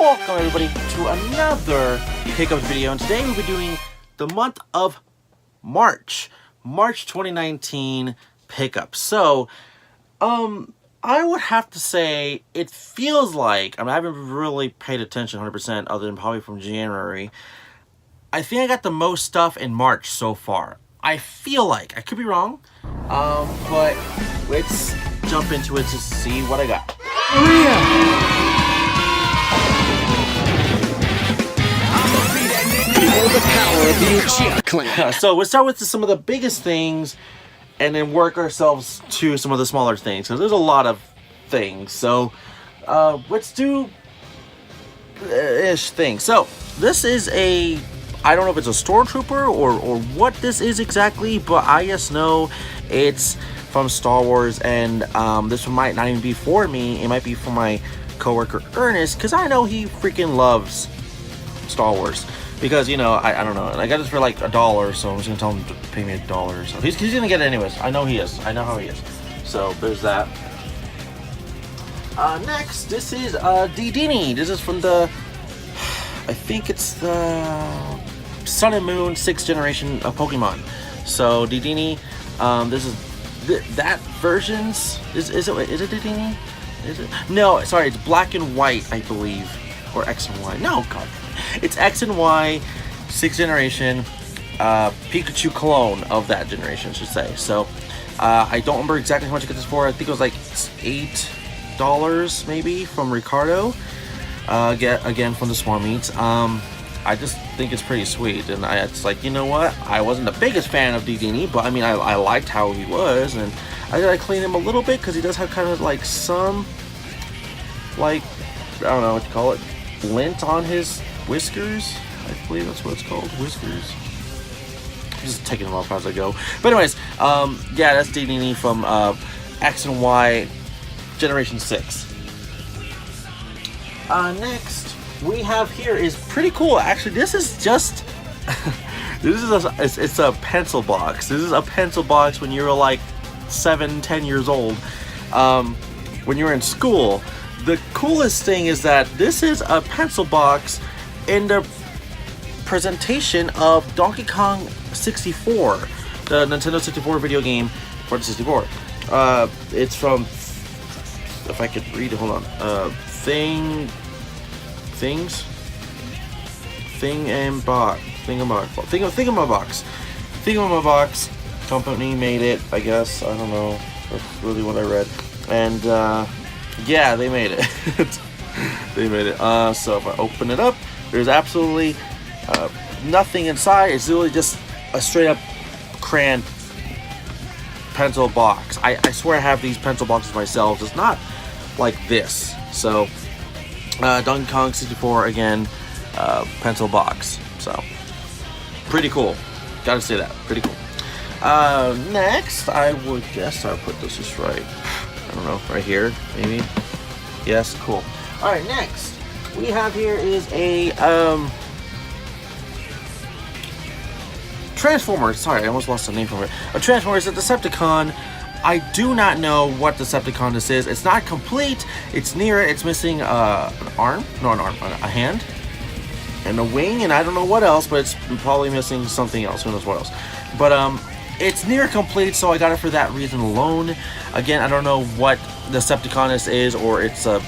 Welcome everybody to another pickups video, and today we'll be doing the month of March 2019 pickups. So I would have to say it feels like, I haven't really paid attention 100% other than probably from January. I think I got the most stuff in March so far. I feel like, I could be wrong, but let's jump into it to see what I got. The power of the Uchiha clan. So we'll start with some of the biggest things and then work ourselves to some of the smaller things, because there's a lot of things. So let's do ish thing. So this is I don't know if it's a stormtrooper or what this is exactly, but I just know it's from Star Wars, and this one might not even be for me. It might be for my coworker Ernest, because I know he freaking loves Star Wars. Because, you know, I don't know, and I got this for like $1, so I'm just gonna tell him to pay me $1. So he's gonna get it anyways. I know he is. I know how he is. So there's that. Next, this is Dedenne. This is from the, I think it's the Sun and Moon 6th generation of Pokemon. So Dedenne, this is that version's is it Dedenne? Is it? No, sorry, it's black and white, I believe, or X and Y. No, God. It's X and Y 6th generation Pikachu clone of that generation, I should say. So I don't remember exactly how much I got this for. I think it was like $8 maybe from Ricardo. Again from the Small Meats. I just think it's pretty sweet, and it's like, you know what? I wasn't the biggest fan of Dedenne, but I mean I liked how he was, and I gotta clean him a little bit because he does have kind of like some, like, I don't know what you call it, lint on his whiskers. I believe that's what it's called, whiskers. I'm just taking them off as I go. But anyways, yeah, that's Dedenne from X and Y Generation 6. Next we have here is pretty cool. Actually, this is just it's a pencil box. This is a pencil box when you were like 7-10 years old, when you were in school. The coolest thing is that this is a pencil box in the presentation of Donkey Kong 64, the Nintendo 64 video game for the 64. It's from, if I could read it, hold on. Thingamabox company made it, I guess. I don't know. That's really what I read. And yeah, they made it. They made it. So if I open it up, there's absolutely nothing inside. It's really just a straight up crayon pencil box. I swear I have these pencil boxes myself. It's not like this. So Donkey Kong 64 again, pencil box. So pretty cool. Gotta say that. Pretty cool. Next, I would guess I'll put this just right. I don't know, right here, maybe. Yes, cool. All right, next we have here is a Transformer. Sorry, I almost lost the name from it. A Transformer is a Decepticon. I do not know what Decepticon this is. It's not complete. It's near it. It's missing an arm. No, an arm. A hand. And a wing, and I don't know what else, but it's probably missing something else. Who knows what else? But it's near complete, so I got it for that reason alone. Again, I don't know what Decepticon this is, or it's a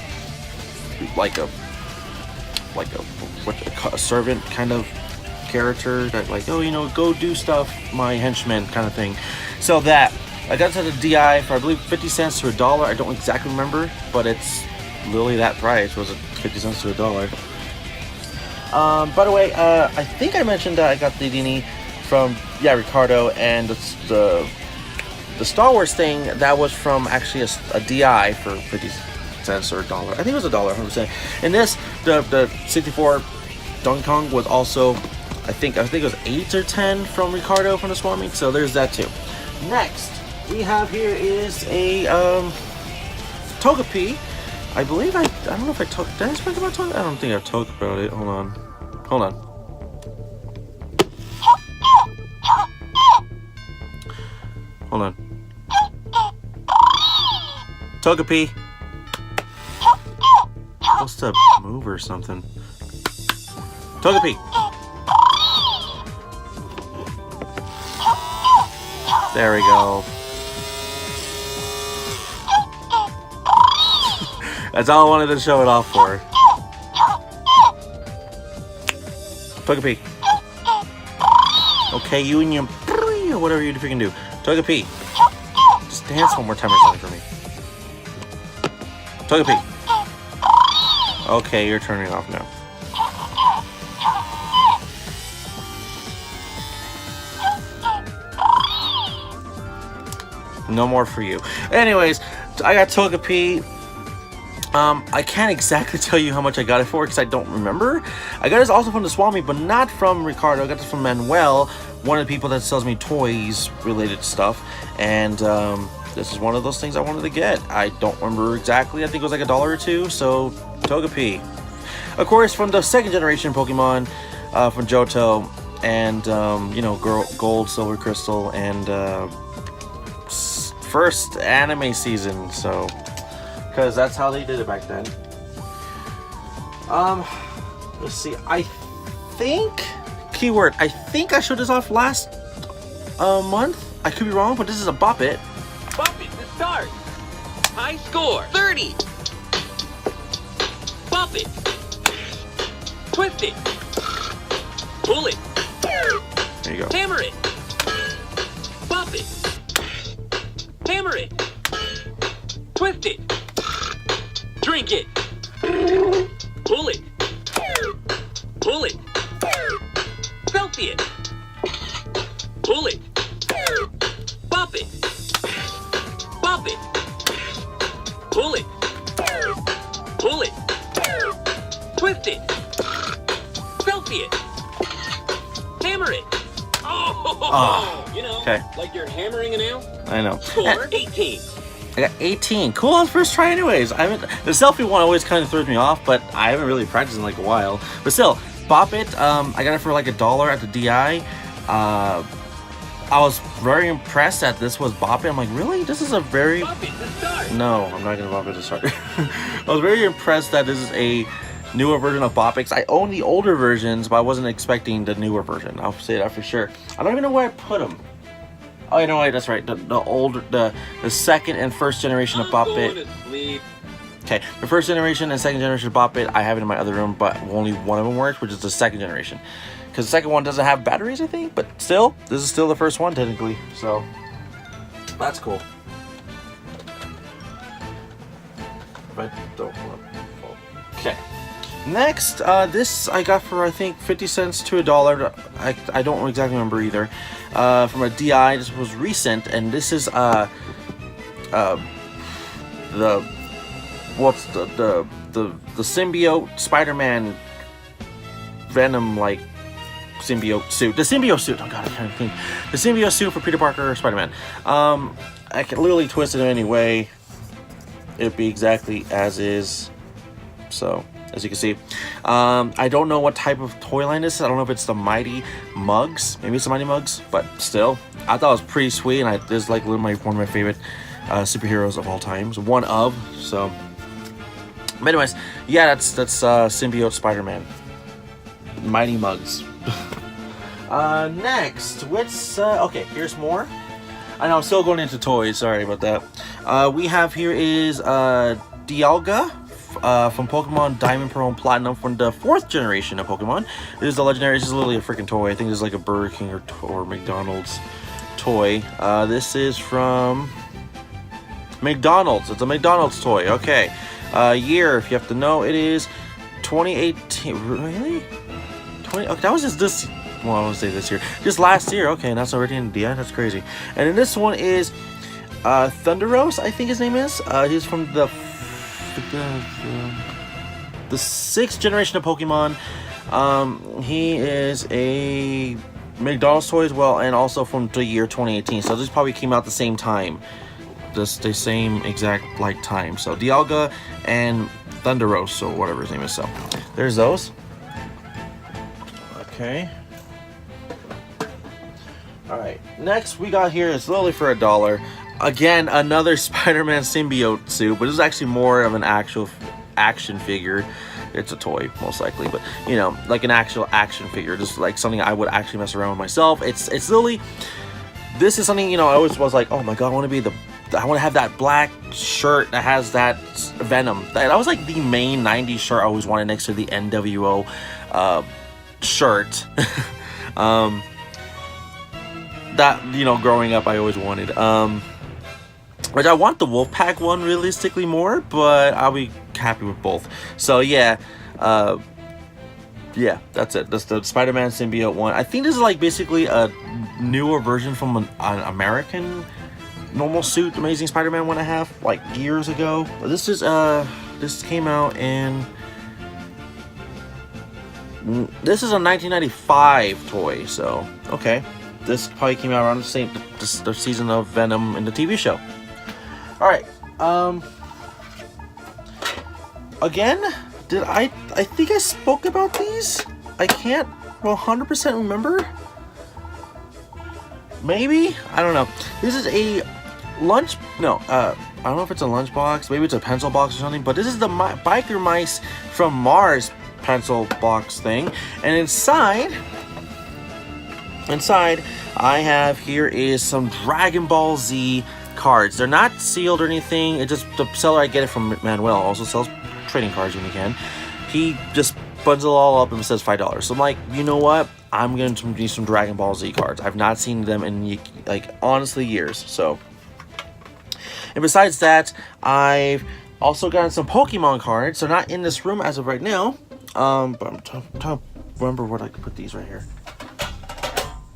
servant kind of character that, like, oh, you know, go do stuff, my henchman kind of thing. So that I got it at a DI for, I believe, 50 cents to $1. I don't exactly remember, but it's literally that price. Was it 50 cents to $1? By the way, I think I mentioned that I got the Dedenne from, yeah, Ricardo, and the Star Wars thing, that was from actually a DI for 50 cents or $1. I think it was $1, 100%. And this, the 64 Donkey Kong was also, I think it was 8 or 10 from Ricardo from the Small Meat. So there's that too. Next we have here is a Togepi. I believe I don't know if I talked. Did I speak about Togepi? I don't think I've talked about it. Hold on. Togepi. to move or something. Togepi. There we go. That's all I wanted to show it off for. Togepi. Okay, you and your or whatever you freaking do. Togepi. Just dance one more time or something for me. Togepi. Okay, you're turning off now. No more for you. Anyways, I got Togepi. I can't exactly tell you how much I got it for because I don't remember. I got this also from the Swami, but not from Ricardo. I got this from Manuel, one of the people that sells me toys related stuff. And this is one of those things I wanted to get. I don't remember exactly. I think it was like $1 or $2. So Togepi. Of course, from the second generation Pokemon, from Johto, and you know, Gold, Silver, Crystal, and first anime season. So. Because that's how they did it back then. Let's see. I think I showed this off last month. I could be wrong, but this is a Bop It. Bop It to start. High score 30. Bop It. Twist it. Pull it. There you go. Hammer it. Bop it. Hammer it. Twist it. Drink it. Pull it. Pull it. Selfie it. Pull it. Bop it. Bop it. Pull it. Pull it. Twist it. Selfie it. Hammer it. Oh, you know, okay. Like you're hammering a nail. I know. Score 18. I got 18. Cool on first try anyways. The selfie one always kind of throws me off, but I haven't really practiced in like a while. But still, Bop It, I got it for like $1 at the DI. I was very impressed that this was Bop It. I'm like, really? This is a very... Bop It to start. No, I'm not going to Bop It to start. I was very impressed that this is a newer version of Bop It. I own the older versions, but I wasn't expecting the newer version. I'll say that for sure. I don't even know where I put them. Oh, you know what? That's right. The second and first generation of Bop It. Okay, the first generation and second generation of Bop It, I have it in my other room, but only one of them works, which is the second generation. Because the second one doesn't have batteries, I think, but still, this is still the first one technically. So that's cool. But don't want. Okay. Next, this I got for I think 50 cents to $1. I don't exactly remember either. From a DI, this was recent, and this is the symbiote Spider-Man Venom like symbiote suit. The symbiote suit. Oh god, I can't think. The symbiote suit for Peter Parker Spider-Man. I can literally twist it in any way. It'd be exactly as is. So. As you can see, I don't know what type of toy line this is. I don't know if it's the Mighty Mugs. Maybe it's the Mighty Mugs, but still, I thought it was pretty sweet. And this is like one of my favorite superheroes of all time. One of. So, but anyways, yeah, that's symbiote Spider-Man. Mighty Mugs. Next, what's okay? Here's more. I know I'm still going into toys. Sorry about that. We have here is Dialga. From Pokemon Diamond, Pearl, and Platinum from the 4th generation of Pokemon. This is the legendary. This is literally a freaking toy. I think this is like a Burger King or McDonald's toy. This is from McDonald's. It's a McDonald's toy. Okay. Year, if you have to know, it is 2018. Really? Okay, that was just this. Well, I won't say this year. Just last year. Okay, and that's already in DI. That's crazy. And then this one is Thunderos, I think his name is. He's from the 6th generation of Pokemon. He is a McDonald's toy as well, and also from the year 2018. So this probably came out the same time, the same exact like time. So Dialga and Thunderos, or whatever his name is. So there's those. Okay. All right. Next we got here is literally for $1. Again, another Spider-Man symbiote suit, but this is actually more of an actual action figure. it's a toy most likely, but you know, like an actual action figure, just like something I would actually mess around with myself. It's literally, this is something, you know, I always was like, oh my god, I want to have that black shirt that has that Venom. That was like the main 90s shirt I always wanted next to the NWO shirt. That, you know, growing up I always wanted. Which I want the Wolfpack one realistically more, but I'll be happy with both. So yeah, yeah, that's it. That's the Spider-Man symbiote one. I think this is like basically a newer version from an American normal suit Amazing Spider-Man one I have like years ago. This is this came out in, this is a 1995 toy, so okay. This probably came out around the season of Venom in the TV show. Alright, again, I think I spoke about these? I can't 100% remember. Maybe? I don't know. This is a lunch, no, I don't know if it's a lunch box, maybe it's a pencil box or something, but this is the Biker Mice from Mars pencil box thing, and inside I have here is some Dragon Ball Z cards. They're not sealed or anything. It just, the seller, I get it from Manuel, also sells trading cards when he can. He just bundles it all up and says $5. So I'm like, you know what? I'm going to need some Dragon Ball Z cards. I've not seen them in, like, honestly, years. So, and besides that, I've also gotten some Pokemon cards. They're not in this room as of right now. But I'm trying to remember where I could put these right here.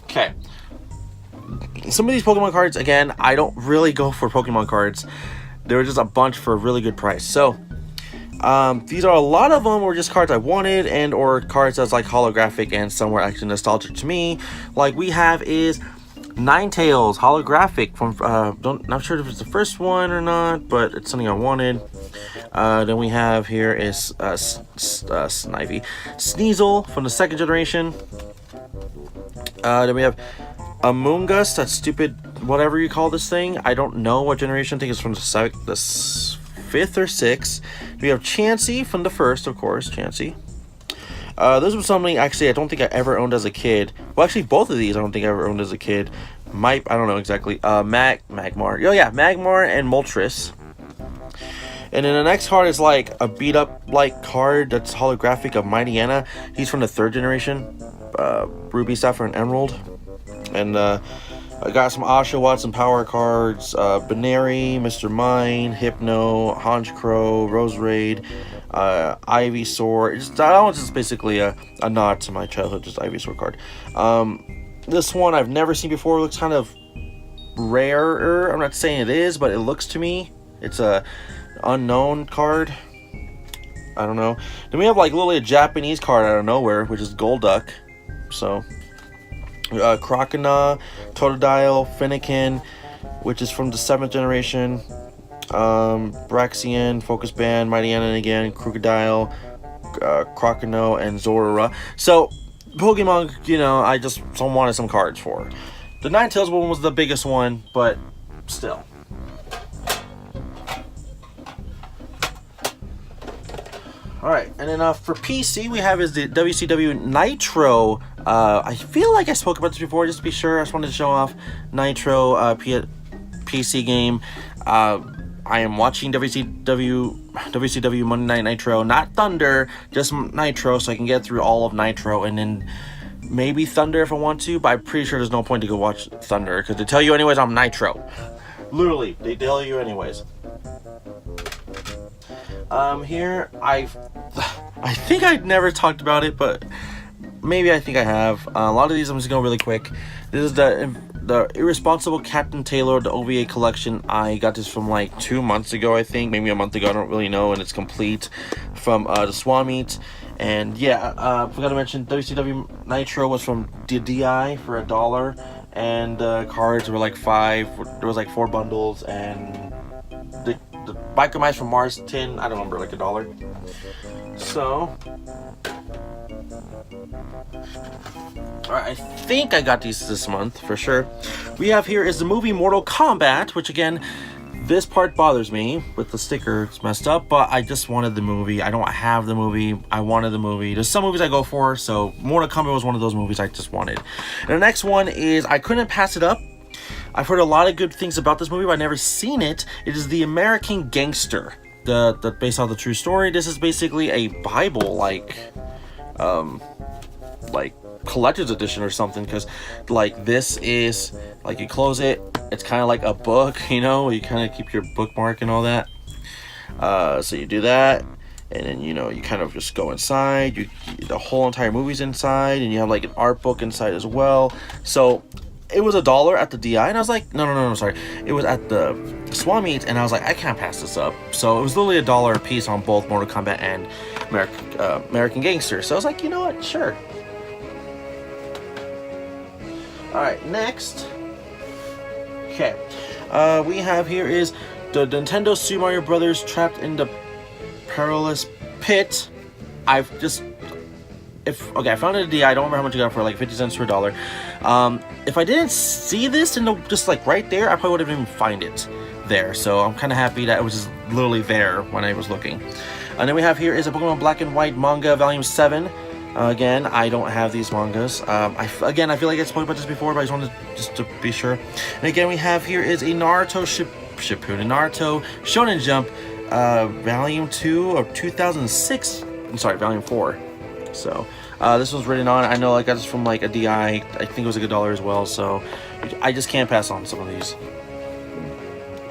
Okay. Some of these Pokemon cards, again, I don't really go for Pokemon cards. They were just a bunch for a really good price. So, these are, a lot of them were just cards I wanted, and or cards that's like holographic and somewhere actually nostalgic to me. Like we have is Ninetales holographic from, not sure if it's the first one or not, but it's something I wanted. Then we have here is Snivy, Sneasel from the second generation. Then we have Among Us, that stupid whatever you call this thing. I don't know what generation. I think it's from the 5th or 6th. We have Chansey from the first, of course, Chansey. This was something actually I don't think I ever owned as a kid. Well, actually both of these I don't think I ever owned as a kid. I don't know exactly. Magmar. Oh yeah, Magmar and Moltres. And then the next card is like a beat up like card that's holographic of Mighty Anna. He's from the 3rd generation. Ruby, Sapphire, and Emerald. And I got some Oshawott, some power cards, Baneri, Mr. Mime, Hypno, Honchkrow, Roserade, Ivysaur. That one's just basically a nod to my childhood, just Ivysaur card. This one I've never seen before. It looks kind of rarer. I'm not saying it is, but it looks to me. It's a unknown card. I don't know. Then we have like literally a Japanese card out of nowhere, which is Golduck. So, Crocodile, Totodile, Finnegan, which is from the 7th generation, Braxian, Focus Band, Mighty Anna again, Crocodile, Crocodile, and Zorora. So, Pokemon, you know, I just wanted some cards for. The Ninetales one was the biggest one, but still. Alright, and then for PC, we have is the WCW Nitro. I feel like I spoke about this before, just to be sure. I just wanted to show off Nitro PC game. I am watching WCW Monday Night Nitro, not Thunder, just Nitro, so I can get through all of Nitro, and then maybe Thunder if I want to, but I'm pretty sure there's no point to go watch Thunder, because they tell you anyways I'm Nitro. Literally, they tell you anyways. Here, I think I've never talked about it, but maybe I think I have. A lot of these I'm just going really quick. This is the Irresponsible Captain Taylor, the OVA collection. I got this from like 2 months ago, I think, maybe a month ago, I don't really know, and it's complete from the Swammeat. And yeah, forgot to mention WCW Nitro was from DI for $1, and cards were like 5. There was like 4 bundles, and the Biker Mice from Mars tin, I don't remember, like $1. So, alright, I think I got these this month for sure. We have here is the movie Mortal Kombat, which again, This part bothers me with the sticker. It's messed up, but I just wanted the movie. I don't have the movie. I wanted the movie. There's some movies I go for, so Mortal Kombat was one of those movies I just wanted. And the next one is, I couldn't pass it up. I've heard a lot of good things about this movie, but I've never seen it. It is The American Gangster. Based on the true story. This is basically a Bible, like collector's edition or something, because like this is like, you close it, it's kind of like a book, you know, you kind of keep your bookmark and all that. So you do that, and then, you know, you kind of just go inside, the whole entire movie's inside, and you have like an art book inside as well. So it was $1 at the DI, and I was like, no, sorry, it was at the Swap Meet, and I was like, I can't pass this up. So it was literally $1 a piece on both Mortal Kombat and American Gangster. So I was like, you know what, sure. Alright, next. Okay. We have here is the Nintendo Super Mario Brothers Trapped in the Perilous Pit. I found it at DI. I don't remember how much I got for, like 50 cents to $1. If I didn't see this just like right there, I probably would have even find it there. So I'm kind of happy that it was just literally there when I was looking. And then we have here is a Pokemon Black and White manga, Volume 7. Again, I don't have these mangas. I feel like I spoke about this before, but I just wanted to be sure. And again, we have here is a Naruto Shippuden, Naruto Shonen Jump, Volume 2 of 2006. I'm sorry, Volume 4. So this was written on. I know I got this from like a DI. I think it was like $1 as well. So I just can't pass on some of these.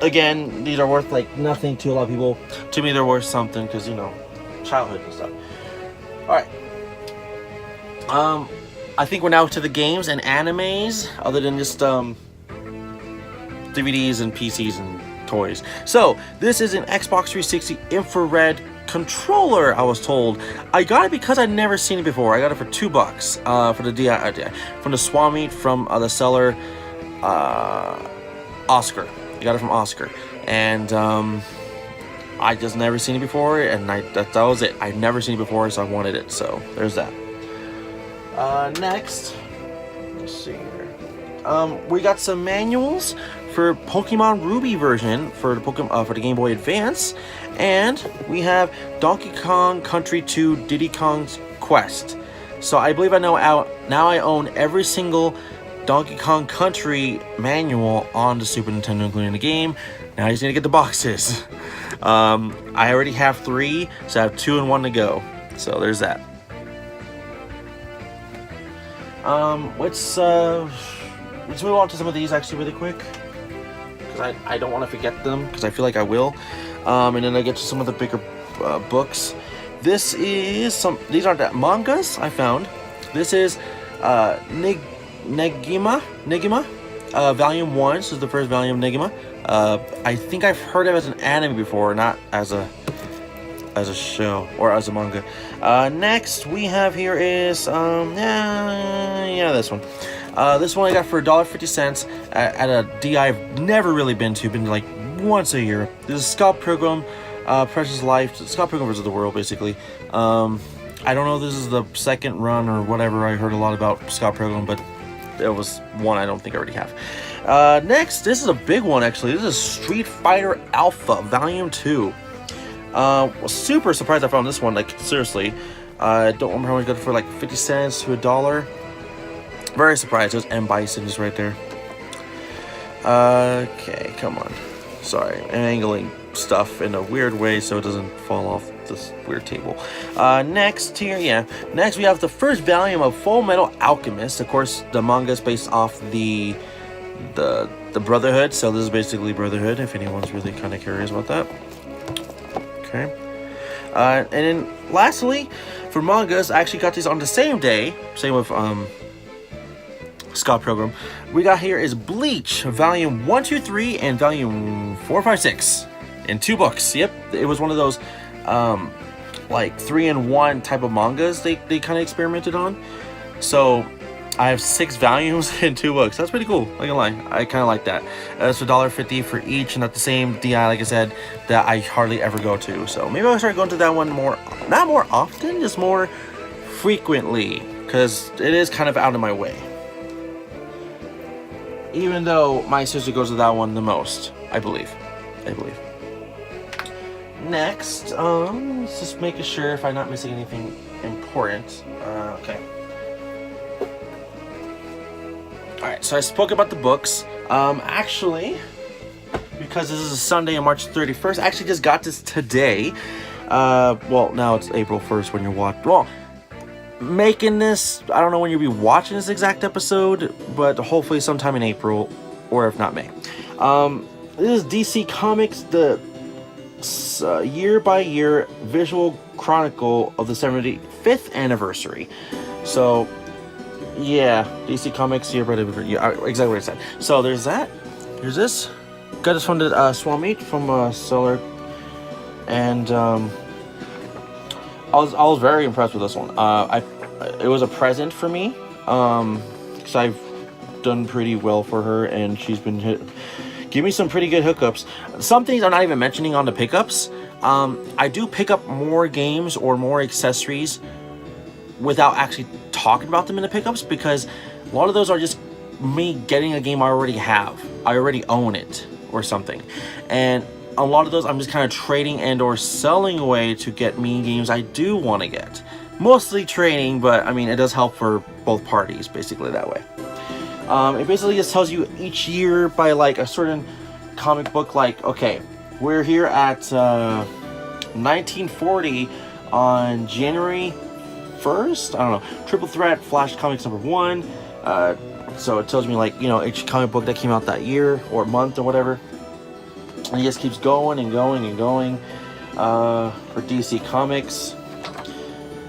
Again, these are worth like nothing to a lot of people. To me, they're worth something because, you know, childhood and stuff. All right. I think we're now to the games and animes, other than just DVDs and PCs and toys. So this is an Xbox 360 infrared controller, I was told. I got it because I'd never seen it before. I got it for $2 for the DI from the Swap Meet from the seller Oscar. I got it from Oscar, and I just never seen it before, and that was it. I'd never seen it before, so I wanted it. So there's that. Next, let's see here. We got some manuals for Pokemon Ruby version for the Game Boy Advance, and we have Donkey Kong Country 2 Diddy Kong's Quest. So I believe now I own every single Donkey Kong Country manual on the Super Nintendo, including the game. Now I just need to get the boxes. I already have 3, so I have 2 and 1 to go. So there's that. Let's move on to some of these actually really quick, because I don't want to forget them, because I feel like I will. And then I get to some of the bigger books. These aren't that mangas I found. This is Negima, Volume 1. This is the first volume of Negima. I think I've heard of it as an anime before, not as a show or as a manga. Next we have here is this one. This one I got for $1.50 at a DI I've never really been like once a year. This is Scott Pilgrim, Precious Life, Scott Pilgrim vs. the World, basically. I don't know if this is the second run or whatever. I heard a lot about Scott Pilgrim, but there was one I don't think I already have. Next, this is a big one actually. This is Street Fighter Alpha Volume 2. Was super surprised I found this one, like seriously. I don't remember how much I got it for, like 50 cents to $1. Very surprised. There's M. Bison just right there. Okay, come on. Sorry, I'm angling stuff in a weird way so it doesn't fall off this weird table. Next we have the first volume of Full Metal Alchemist. Of course, the manga is based off the Brotherhood, so this is basically Brotherhood, if anyone's really kind of curious about that. Okay. And then lastly, for mangas, I actually got these on the same day. Same with Scott Pilgrim. We got here is Bleach, Volume 1, 2, 3, and Volume 4, 5, 6. In 2 books. Yep. It was one of those like 3-in-1 type of mangas they kind of experimented on. So I have 6 volumes in 2 books. That's pretty cool. Not gonna lie, I kind of like that. It's $1.50 for each, and at the same DI, like I said, that I hardly ever go to. So maybe I'll start going to that one not more often, just more frequently, because it is kind of out of my way. Even though my sister goes to that one the most, I believe. I believe. Next, let's just making sure if I'm not missing anything important. Okay. Alright, so I spoke about the books. Actually, because this is a Sunday on March 31st, I actually just got this today. Well, now it's April 1st when you're watching. Well, making this, I don't know when you'll be watching this exact episode, but hopefully sometime in April, or if not May. This is DC Comics, the year-by-year visual chronicle of the 75th anniversary. So, yeah, DC Comics year by year, exactly what I said. So there's that. There's this. Got this from the Swamp Meat from Seller, and I was very impressed with this one. It was a present for me, because I've done pretty well for her, and she's been give me some pretty good hookups. Some things I'm not even mentioning on the pickups. I do pick up more games or more accessories without actually talking about them in the pickups, because a lot of those are just me getting a game I already have. I already own it or something. And a lot of those I'm just kind of trading and or selling away to get me games I do want to get. Mostly trading, but I mean, it does help for both parties, basically that way. It basically just tells you each year by like a certain comic book, like, okay, we're here at 1940 on January 1st. I don't know, Triple Threat Flash Comics #1. So it tells me, like, you know, each comic book that came out that year or month or whatever. And it just keeps going and going and going. For DC Comics,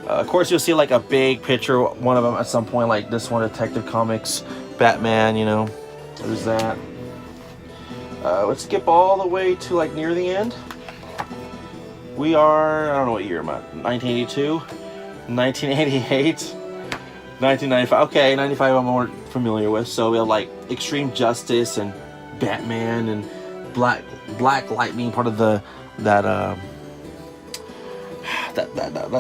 of course, you'll see like a big picture, one of them at some point, like this one, Detective Comics, Batman, you know, there's that. Let's skip all the way to like near the end. We are, I don't know what year I'm at, 1982, 1988, 1995. Okay, 95 I'm more familiar with. So we have like Extreme Justice and Batman and Black Lightning, part of that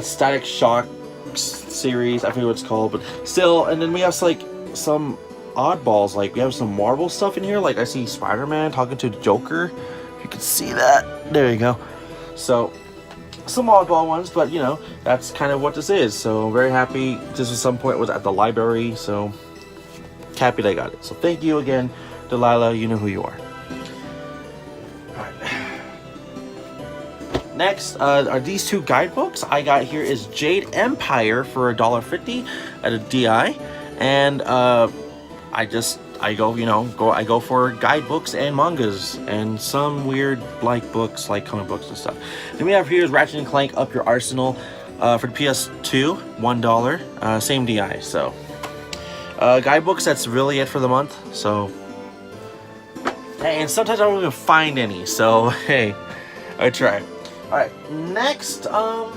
Static Shock series. I forget what it's called, but still. And then we have like some oddballs, like we have some Marvel stuff in here. Like I see Spider-Man talking to the Joker. If you can see that, there you go. So some oddball ones, but you know, that's kind of what this is. So I'm very happy. This at some point was at the library, so happy that I got it. So thank you again, Delilah. You know who you are. Next are these two guidebooks I got here. Is Jade Empire for $1.50 at a DI, and I go for guidebooks and mangas and some weird like books, like comic books and stuff. Then we have here is Ratchet and Clank Up Your Arsenal for the PS2, $1, same DI. So guidebooks, that's really it for the month. So hey, and sometimes I don't even find any. So hey, I try. Alright, next, I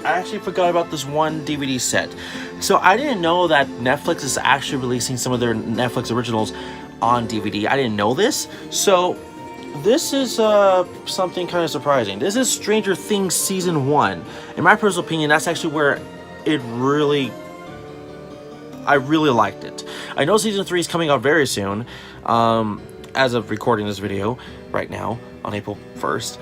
actually forgot about this one DVD set. So I didn't know that Netflix is actually releasing some of their Netflix originals on DVD. I didn't know this. So this is something kind of surprising. This is Stranger Things Season 1. In my personal opinion, that's actually where I really liked it. I know Season 3 is coming out very soon, as of recording this video right now on April 1st.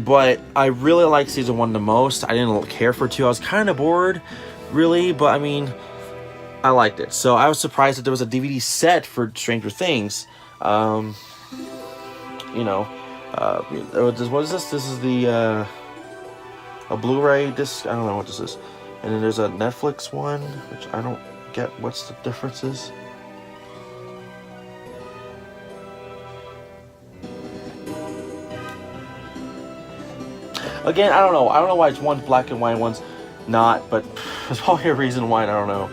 But I really like Season 1 the most. I didn't care for 2. I was kind of bored, really, but I mean, I liked it. So I was surprised that there was a DVD set for Stranger Things. You know, what is this? This is the a Blu-ray disc. I don't know what this is. And then there's a Netflix one, which I don't get what's the differences. Again, I don't know. I don't know why it's one's black and white, one's not, but there's probably a reason why. I don't know.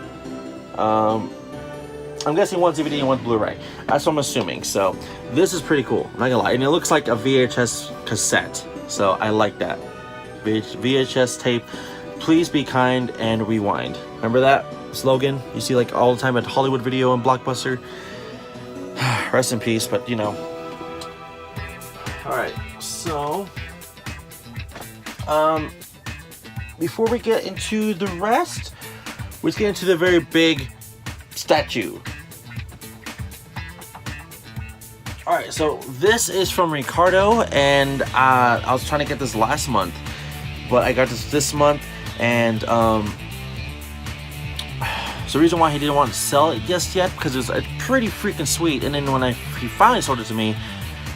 I'm guessing one's DVD and one's Blu-ray. That's what I'm assuming. So this is pretty cool. I'm not gonna lie, and it looks like a VHS cassette. So I like that. VHS tape. Please be kind and rewind. Remember that slogan you see like all the time at Hollywood Video and Blockbuster? Rest in peace. But you know. All right. So. Before we get into the rest, let's get into the very big statue. Alright, so this is from Ricardo, and I was trying to get this last month, but I got this month, and so the reason why he didn't want to sell it just yet, because it's pretty freaking sweet. And then when he finally sold it to me,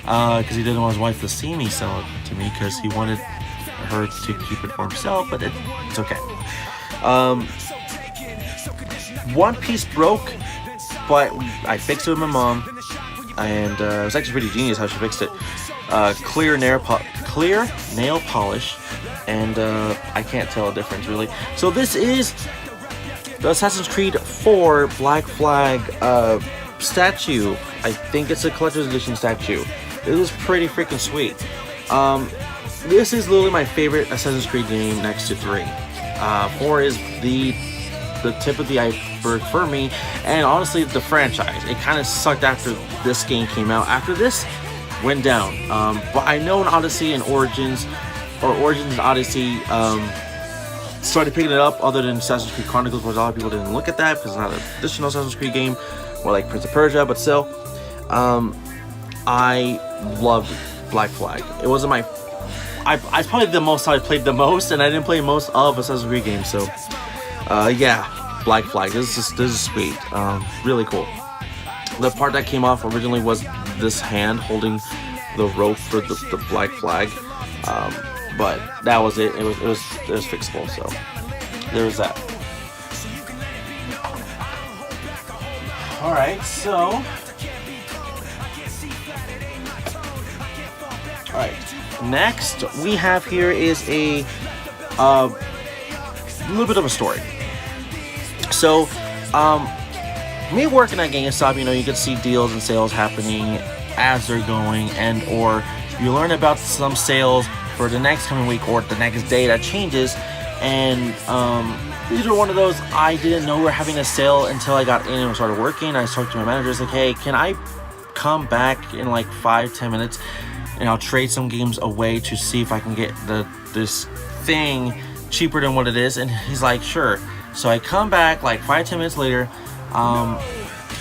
because he didn't want his wife to see me sell it to me, because he wanted her to keep it for himself, but it's okay. One piece broke, but I fixed it with my mom, and it was actually pretty genius how she fixed it. Clear nail polish, and I can't tell a difference really. So this is the Assassin's Creed 4 Black Flag statue. I think it's a collector's edition statue. This is pretty freaking sweet. This is literally my favorite Assassin's Creed game next to 3. 4 is the tip of the iceberg for me, and honestly the franchise. It kind of sucked after this game came out. After this went down. But I know in Odyssey and Origins and Odyssey started picking it up, other than Assassin's Creed Chronicles, where a lot of people didn't look at that because it's not an additional Assassin's Creed game, or like Prince of Persia, but still. I loved Black Flag. It wasn't my... I probably the most I played the most, and I didn't play most of Assassin's Creed games, so... yeah, Black Flag. This is sweet. Really cool. The part that came off originally was this hand holding the rope for the Black Flag, but that was it. It was fixable. So there's that. All right, so next we have here is a little bit of a story. So, me working at GameStop, you can see deals and sales happening as they're going, and or you learn about some sales for the next coming week or the next day that changes, and these are one of those I didn't know we were having a sale until I got in and started working. I talked to my managers like, hey, can I come back in like 5-10 minutes and I'll trade some games away to see if I can get this thing cheaper than what it is? And he's like, sure. So I come back like 5-10 minutes later,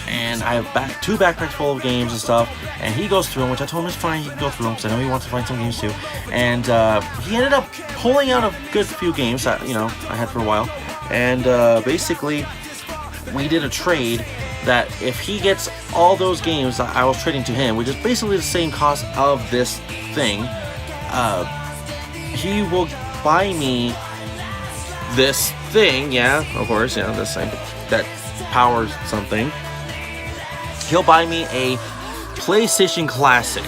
and I have 2 backpacks full of games and stuff, and he goes through them, which I told him is fine, he can go through them because I know he wants to find some games too. And he ended up pulling out a good few games that I had for a while, and basically we did a trade that if he gets all those games that I was trading to him, which is basically the same cost of this thing, he will buy me this thing, of course, this thing that powers something. He'll buy me a PlayStation Classic.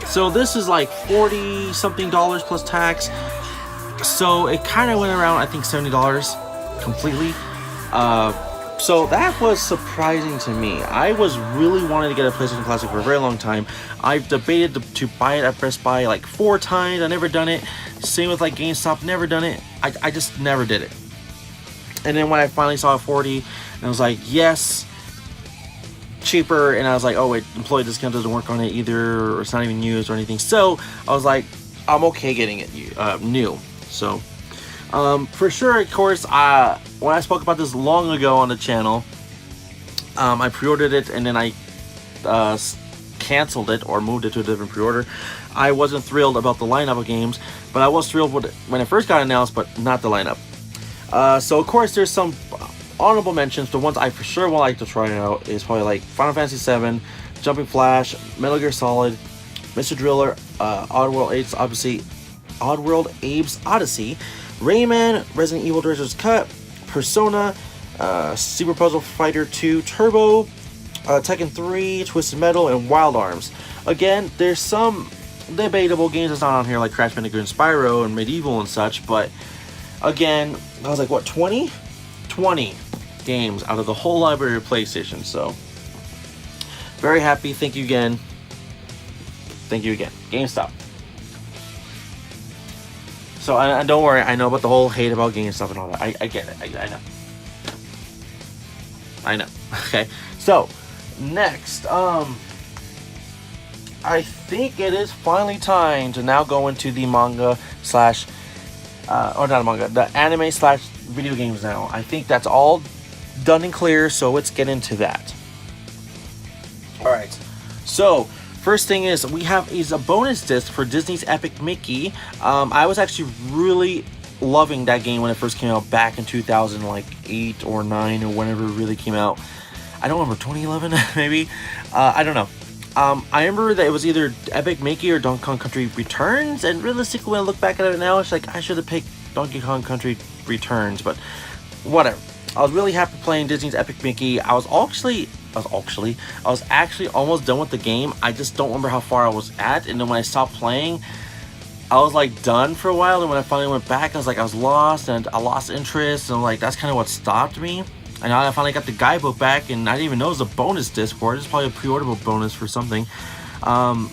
So this is like $40 something plus tax. So it kind of went around, I think, $70 completely. So that was surprising to me. I was really wanting to get a PlayStation Classic for a very long time. I've debated to buy it at Best Buy like 4 times. I never done it. Same with like GameStop, never done it. I just never did it. And then when I finally saw a 40, and I was like, yes, cheaper. And I was like, oh wait, employee discount doesn't work on it either, or it's not even used or anything. So I was like, I'm okay getting it new. So for sure, of course, when I spoke about this long ago on the channel, I pre-ordered it and then I canceled it or moved it to a different pre-order. I wasn't thrilled about the lineup of games, but I was thrilled with it when it first got announced, but not the lineup. So of course there's some honorable mentions. The ones I for sure would like to try out is probably like Final Fantasy VII, Jumping Flash, Metal Gear Solid, Mr. Driller, Oddworld Abe's Odyssey, Rayman, Resident Evil Director's Cut, Persona, Super Puzzle Fighter 2 Turbo, Tekken 3, Twisted Metal, and Wild Arms. Again, there's some debatable games that's not on here, like Crash Bandicoot and Spyro and Medieval and such, but again, I was like, what, 20 games out of the whole library of PlayStation. So very happy. Thank you again, GameStop. So and don't worry, I know about the whole hate about GameStop and all that. I get it. I know. Okay, so next, I think it is finally time to now go into the manga slash, or not manga, the anime slash video games now. I think that's all done and clear, so let's get into that. Alright, so First thing is we have a bonus disc for Disney's Epic Mickey. I was actually really loving that game when it first came out back in 2008 or 9 or whenever it really came out. I don't remember, 2011 maybe. I don't know. I remember that it was either Epic Mickey or Donkey Kong Country Returns, and realistically, when I look back at it now, it's like I should have picked Donkey Kong Country Returns, but whatever. I was really happy playing Disney's Epic Mickey. I was actually almost done with the game. I just don't remember how far I was at, and then when I stopped playing, I was like done for a while, and when I finally went back, I was lost, and I lost interest, and like that's kind of what stopped me. And now I finally got the guidebook back, and I didn't even know it was a bonus disc for it. It's probably a pre-orderable bonus for something. I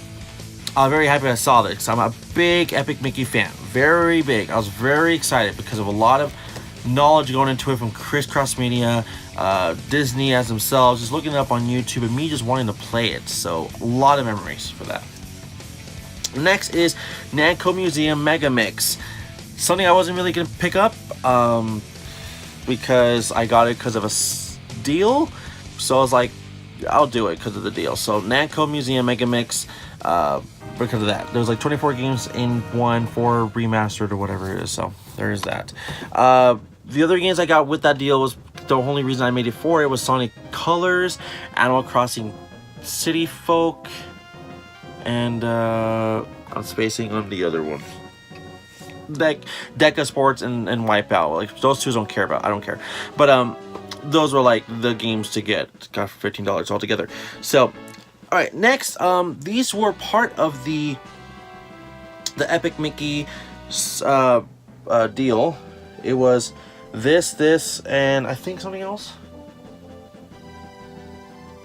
was very happy I saw this, because I'm a big Epic Mickey fan. Very big. I was very excited because of a lot of knowledge going into it from Crisscross Media, Disney as themselves, just looking it up on YouTube, and me just wanting to play it. So, a lot of memories for that. Next is Namco Museum Mega Mix. Something I wasn't really going to pick up, because I got it because of a deal. So I was like, I'll do it because of the deal. So Namco Museum Mega Mix, because of that. There was like 24 games in one, 4 remastered or whatever it is. So there is that. The other games I got with that deal was the only reason I made it for it was Sonic Colors, Animal Crossing City Folk, and I'm spacing on the other one. Deca Sports and Wipeout. Like those two don't care about. I don't care. But those were like the games to get. Got for $15 altogether. So, all right. Next, these were part of the Epic Mickey deal. It was this, and I think something else.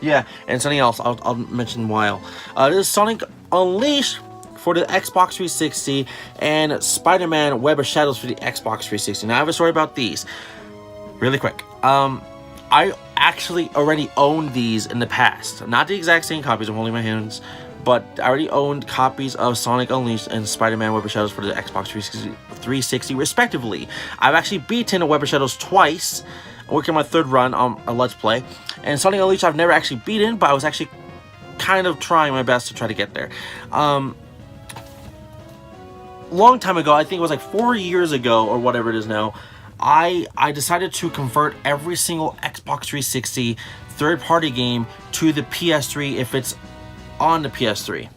Yeah, and something else. I'll mention while. This is Sonic Unleashed for the Xbox 360, and Spider-Man Web of Shadows for the Xbox 360. Now I have a story about these. Really quick. I actually already owned these in the past. Not the exact same copies, I'm holding my hands, but I already owned copies of Sonic Unleashed and Spider-Man Web of Shadows for the Xbox 360 respectively. I've actually beaten a Web of Shadows twice. I'm working on my 3rd run on a Let's Play. And Sonic Unleashed I've never actually beaten, but I was actually kind of trying my best to try to get there. Long time ago, I think it was like 4 years ago or whatever it is now, I decided to convert every single Xbox 360 third-party game to the PS3 if it's on the PS3.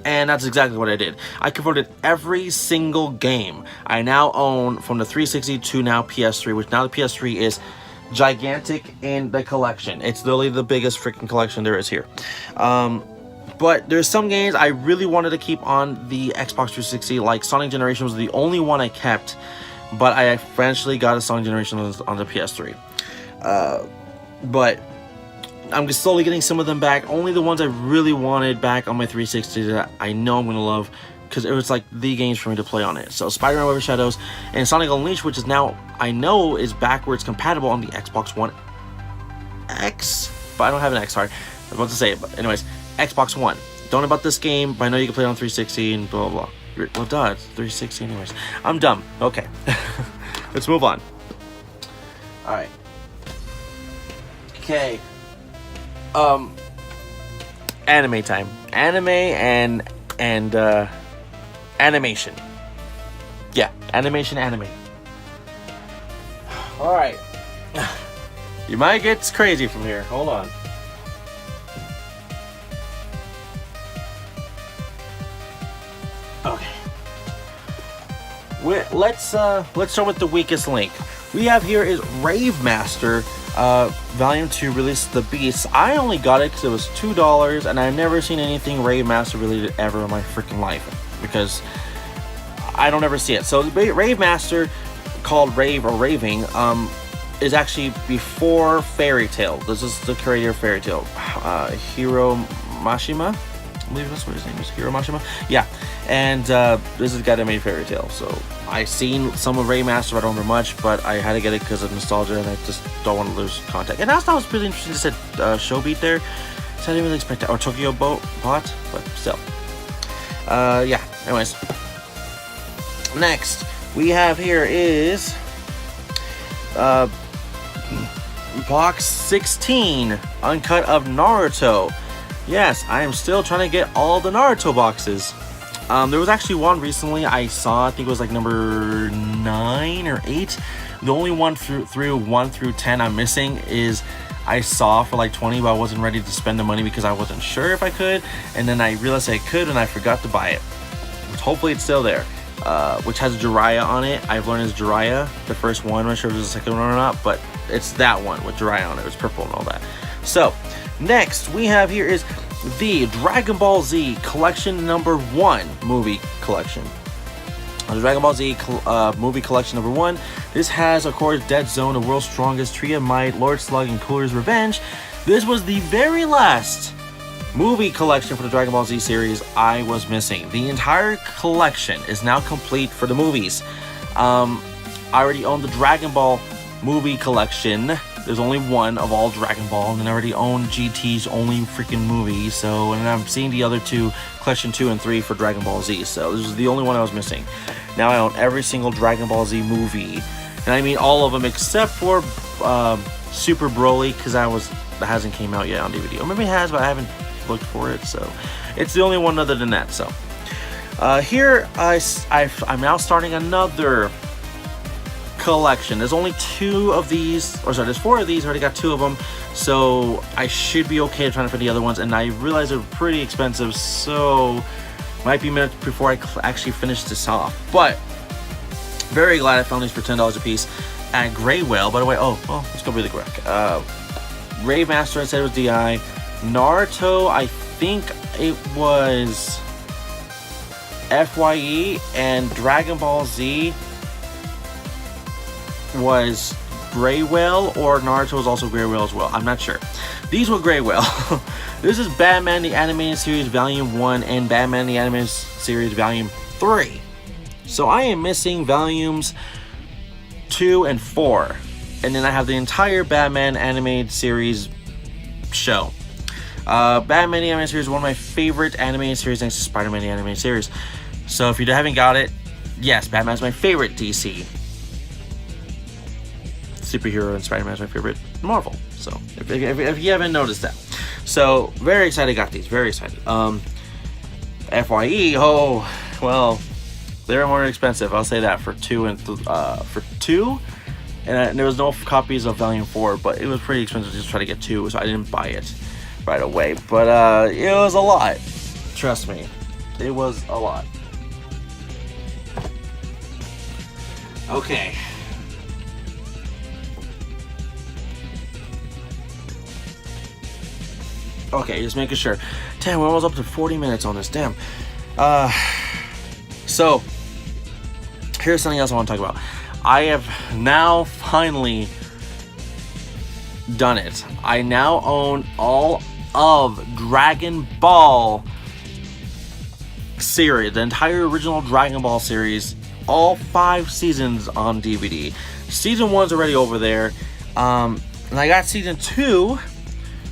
And that's exactly what I did. I converted every single game I now own from the 360 to now PS3, which now the PS3 is gigantic in the collection. It's literally the biggest freaking collection there is here. But there's some games I really wanted to keep on the Xbox 360, like Sonic Generation was the only one I kept, but I eventually got a Sonic Generation on the PS3. But I'm just slowly getting some of them back. Only the ones I really wanted back on my 360 that I know I'm going to love, because it was like the games for me to play on it. So Spider-Man Web of Shadows and Sonic Unleashed, which is now, I know, is backwards compatible on the Xbox One X, but I don't have an X, sorry. I was about to say it, but anyways, Xbox One. Don't know about this game, but I know you can play it on 360 and blah, blah, blah. Well, duh, it's 360 anyways. I'm dumb. Okay. Let's move on. Alright. Okay. Anime time. Anime and animation. Yeah, animation, anime. Alright. You might get crazy from here. Hold on. Okay. Let's start with the weakest link. We have here is Rave Master, Volume 2 Release the Beast. I only got it because it was $2, and I've never seen anything Rave Master related ever in my freaking life, because I don't ever see it. So Rave Master, called Rave or Raving, is actually before Fairy Tail. This is the creator of Fairy Tail, Hiro Mashima. I believe that's what his name is, Hiro Mashima. Yeah, and this is the guy that made Fairy Tail. So I've seen some of Rave Master, I don't remember much, but I had to get it because of nostalgia, and I just don't want to lose contact. And that's was really interesting. It said Showbeat there, so I didn't really expect that, or Tokyo Bot, but still. Yeah. Anyways, next we have here is box 16 uncut of Naruto. Yes, I am still trying to get all the Naruto boxes. There was actually one recently I saw, I think it was like number 9 or 8. The only one through 1 through 10 I'm missing is I saw for like 20, but I wasn't ready to spend the money because I wasn't sure if I could. And then I realized I could and I forgot to buy it. Which hopefully it's still there. Which has Jiraiya on it. I've learned it's Jiraiya, the first one. I'm not sure if it was the second one or not, but it's that one with Jiraiya on it. It was purple and all that. So, next we have here is the Dragon Ball Z Collection number 1 movie collection. The Dragon Ball Z movie collection number 1. This has, of course, Dead Zone, The World's Strongest, Tree of Might, Lord Slug, and Cooler's Revenge. This was the very last movie collection for the Dragon Ball Z series I was missing. The entire collection is now complete for the movies. I already own the Dragon Ball movie collection. There's only one of all Dragon Ball, and I already own GT's only freaking movie. So, and I'm seeing the other two, collection 2 and 3 for Dragon Ball Z. So this is the only one I was missing. Now I own every single Dragon Ball Z movie, and I mean all of them except for Super Broly, because that hasn't came out yet on DVD. Or maybe it has, but I haven't looked for it. So it's the only one other than that. So here I'm now starting another collection. There's only 2 of these, or sorry, there's 4 of these. I already got 2 of them, so I should be okay trying to find the other ones. And I realize they're pretty expensive, so might be minutes before I actually finish this off. But very glad I found these for $10 a piece at Grey Whale. By the way, let's go really quick. Rave Master, I said it was DI. Naruto, I think it was FYE, and Dragon Ball Z was Grey Whale, or Naruto was also Grey Whale as well. I'm not sure. These were Grey Whale. This is Batman the Animated Series Volume 1 and Batman the Animated Series Volume 3. So I am missing Volumes 2 and 4. And then I have the entire Batman Animated Series show. Batman the Animated Series is one of my favorite animated series next to Spider-Man the Animated Series. So if you haven't got it, yes, Batman's my favorite DC superhero, and Spider-Man's my favorite Marvel. So if you haven't noticed that. So very excited I got these. Very excited. FYE, oh well, they're more expensive. I'll say that for 2 and for 2. And there was no copies of Volume 4, but it was pretty expensive to just try to get 2, so I didn't buy it right away. But it was a lot. Trust me, it was a lot. Okay. Okay, just making sure. Damn, we're almost up to 40 minutes on this. Damn. So, here's something else I want to talk about. I have now finally done it. I now own all of Dragon Ball series, the entire original Dragon Ball series, all 5 seasons on DVD. Season 1's already over there. And I got season 2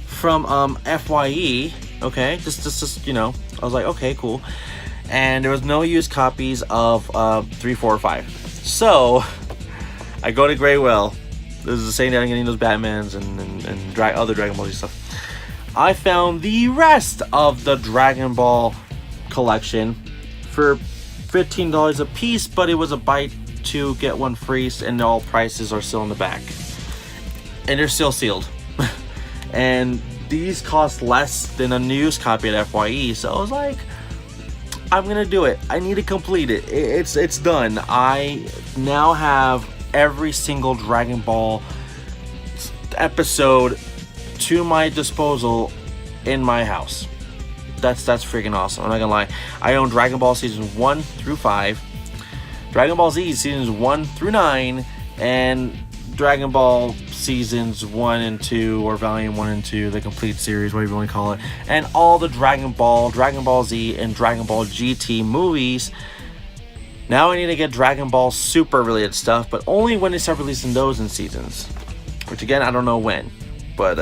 from FYE. Okay, just you know, I was like, okay, cool. And there was no used copies of 3, 4, or 5. So I go to Grey Whale. This is the same day I'm getting those Batmans and other Dragon Ball Z stuff. I found the rest of the Dragon Ball collection for $15 a piece, but it was a buy 2 get 1 free, and all prices are still in the back, and they're still sealed. And these cost less than a used copy at FYE, so I was like, I'm gonna do it. I need to complete it. It's done. I now have every single Dragon Ball episode to my disposal in my house. That's freaking awesome. I'm not gonna lie. I own Dragon Ball seasons 1 through 5, Dragon Ball Z seasons 1 through 9, and Dragon Ball seasons 1 and 2, or volume 1 and 2, the complete series, whatever you want to call it, and all the Dragon Ball Z, and Dragon Ball GT movies. Now I need to get Dragon Ball Super related stuff, but only when they start releasing those in seasons. Which again, I don't know when, but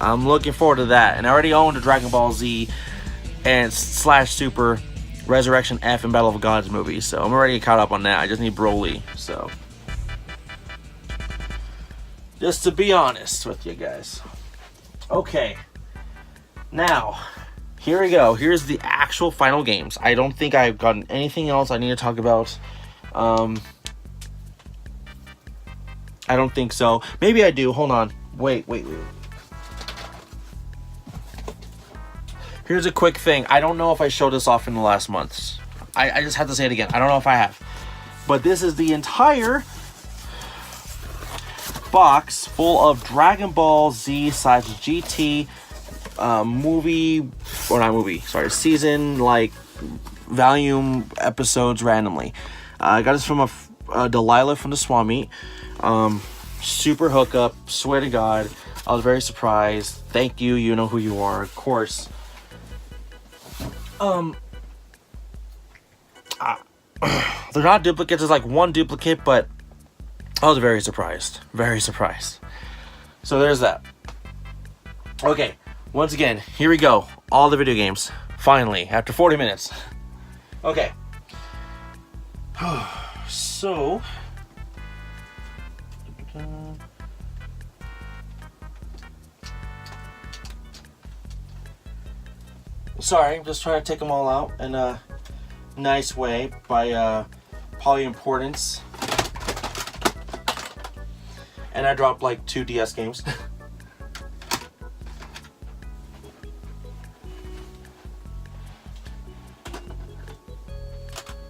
I'm looking forward to that. And I already own the Dragon Ball Z and / Super Resurrection F and Battle of Gods movies, so I'm already caught up on that. I just need Broly, so just to be honest with you guys. Okay, Now, here we go. Here's the actual final games. I don't think I've gotten anything else I need to talk about. I don't think so. Maybe I do. Hold on. Wait. Here's a quick thing. I don't know if I showed this off in the last months. I just have to say it again. I don't know if I have. But this is the entire box full of Dragon Ball Z / GT season, like, volume episodes randomly. I got this from a Delilah from the Swami. Super hookup, swear to God. I was very surprised. Thank you, you know who you are, of course. They're not duplicates, there's like one duplicate, but I was very surprised. Very surprised. So there's that. Okay, once again, here we go. All the video games. Finally, after 40 minutes. Okay. So... Sorry, I'm just trying to take them all out in a nice way by poly importance. And I dropped like 2 DS games.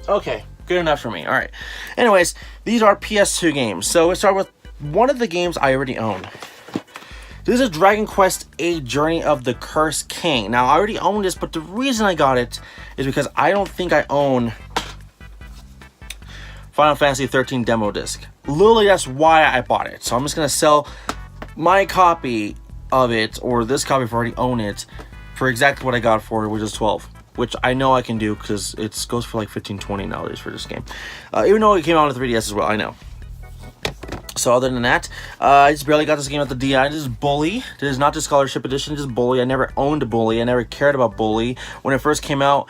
Okay, good enough for me. All right. Anyways, these are PS2 games. So we start with one of the games I already own. This is Dragon Quest VIII Journey of the Cursed King. Now, I already own this, but the reason I got it is because I don't think I own Final Fantasy 13 demo disc. Literally, that's why I bought it. So I'm just going to sell my copy of it, or this copy if I already own it, for exactly what I got for it, which is 12. Which I know I can do because it goes for like $15-$20 nowadays for this game. Even though it came out on the 3DS as well, I know. So other than that, I just barely got this game at the DI. This is Bully. This is not the Scholarship Edition. This is Bully. I never owned a Bully. I never cared about Bully. When it first came out,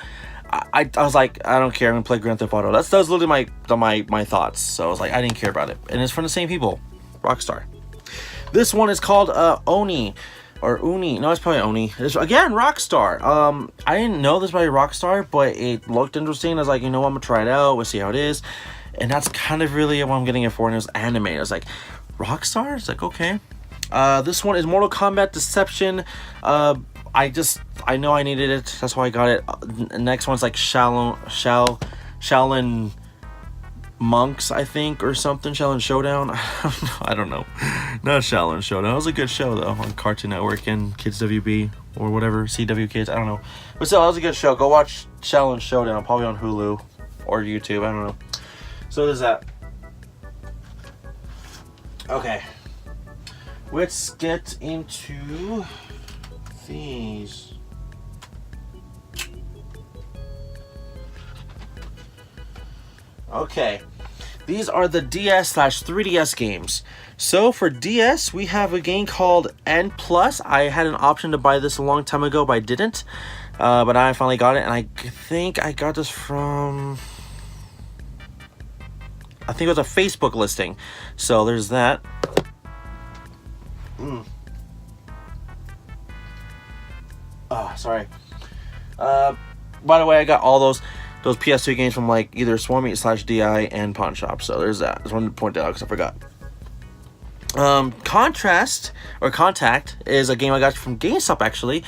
I was like, I don't care. I'm gonna play Grand Theft Auto. That was literally my thoughts. So I was like, I didn't care about it. And it's from the same people, Rockstar. This one is called Oni. Or Uni. No, it's probably Oni. It's, again, Rockstar. I didn't know this by Rockstar, but it looked interesting. I was like, you know what, I'm gonna try it out. We'll see how it is. And that's kind of really what I'm getting it for. And it was anime. I was like, Rockstar? It's like, okay. This one is Mortal Kombat Deception. I know I needed it. That's why I got it. Next one's like Shaolin Monks, I think, or something. Shaolin Showdown. I don't know. Not Shaolin Showdown. It was a good show though on Cartoon Network and Kids WB or whatever, CW Kids. I don't know, but still, that was a good show. Go watch Shaolin Showdown, probably on Hulu or YouTube. I don't know. So there's that. Okay, let's get into these. Okay, these are the DS/3DS games. So for DS, we have a game called N+. I had an option to buy this a long time ago, but I didn't. But I finally got it, and I think I got this from... I think it was a Facebook listing. So there's that. Oh, sorry. By the way, I got all those PS2 games from like either Swami/DI and Pawn Shop. So there's that. I just wanted to point that out because I forgot. Contact is a game I got from GameStop actually.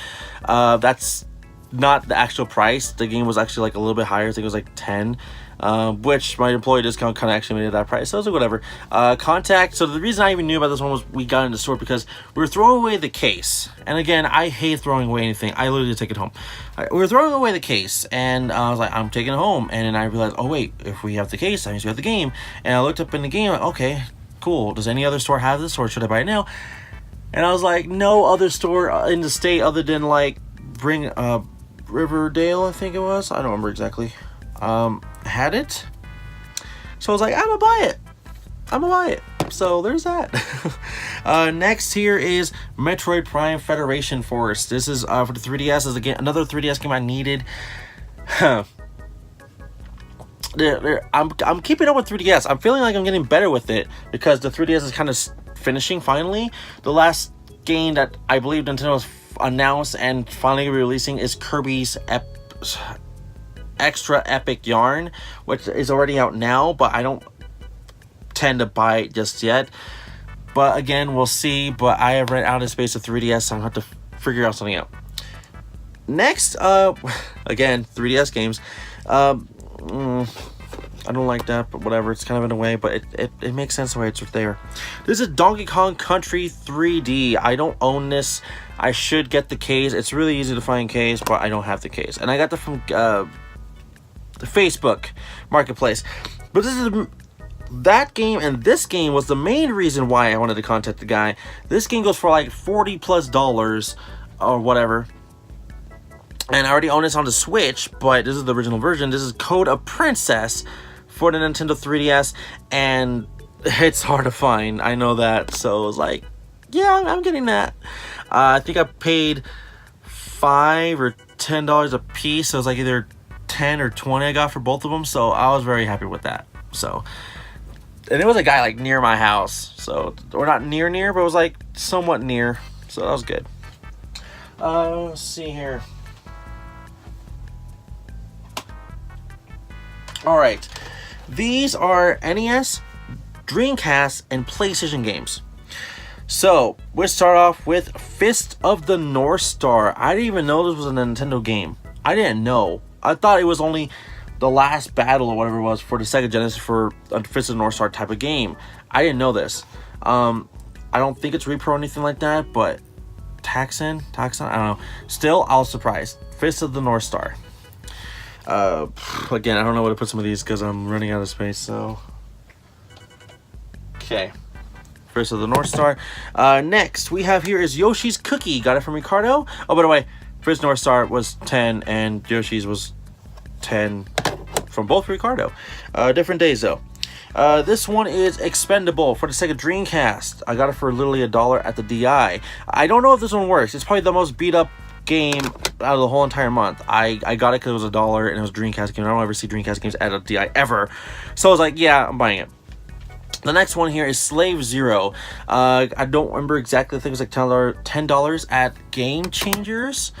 That's not the actual price. The game was actually like a little bit higher. I think it was like 10. Which my employee discount kind of actually made it that price. So I was like, whatever. Contact. So the reason I even knew about this one was we got in the store because we were throwing away the case. And again, I hate throwing away anything. I literally take it home. We were throwing away the case, and I was like, I'm taking it home. And then I realized, oh wait, if we have the case, that means we have the game. And I looked up in the game, like, okay, cool. Does any other store have this, or should I buy it now? And I was like, no other store in the state other than like Riverdale, I think it was. I don't remember exactly. Had it. So I was like, I'm gonna buy it. So there's that. Next here is Metroid Prime Federation Force. This is for the 3DS. This is again another 3DS game I needed. I'm keeping up with 3DS. I'm feeling like I'm getting better with it because the 3DS is kind of finishing finally. The last game that I believe Nintendo was announced and finally releasing is Kirby's Extra Epic Yarn, which is already out now, but I don't tend to buy it just yet. But again, we'll see. But I have ran out of space of 3DS, so I'm going to have to figure out something out. Next, again, 3DS games. I don't like that, but whatever. It's kind of in a way, but it makes sense the way it's there. This is Donkey Kong Country 3D. I don't own this. I should get the case. It's really easy to find case, but I don't have the case. And I got that from the Facebook Marketplace. But this is that game, and this game was the main reason why I wanted to contact the guy. This game goes for like $40+ or whatever. And I already own this on the Switch, but this is the original version. This is Code of Princess for the Nintendo 3DS, and it's hard to find. I know that, so it was like, yeah, I'm getting that. I think I paid $5 or $10 a piece. So it was like either 10 or 20 I got for both of them, so I was very happy with that. So, and it was a guy like near my house, so, or not near, but it was like somewhat near, so that was good. Let's see here. Alright, these are NES, Dreamcast, and PlayStation games. So, we'll start off with Fist of the North Star. I didn't even know this was a Nintendo game. I didn't know. I thought it was only the last battle or whatever it was for the Sega Genesis for a Fist of the North Star type of game. I didn't know this. I don't think it's repro or anything like that, but Taxon, I don't know. Still, I was surprised. Fist of the North Star. Again, I don't know where to put some of these because I'm running out of space, so. Okay. Fist of the North Star. Next, we have here is Yoshi's Cookie. Got it from Ricardo. Oh, by the way, Fist North Star was 10 and Yoshi's was 10 from both Ricardo. Different days, though. This one is Expendable for the Sega Dreamcast. I got it for literally $1 at the DI. I don't know if this one works. It's probably the most beat up game out of the whole entire month. I got it because it was $1 and it was a Dreamcast game. I don't ever see Dreamcast games at a DI ever. So I was like, yeah, I'm buying it. The next one here is Slave Zero. I don't remember exactly. I think it was like $10 at Game Changers.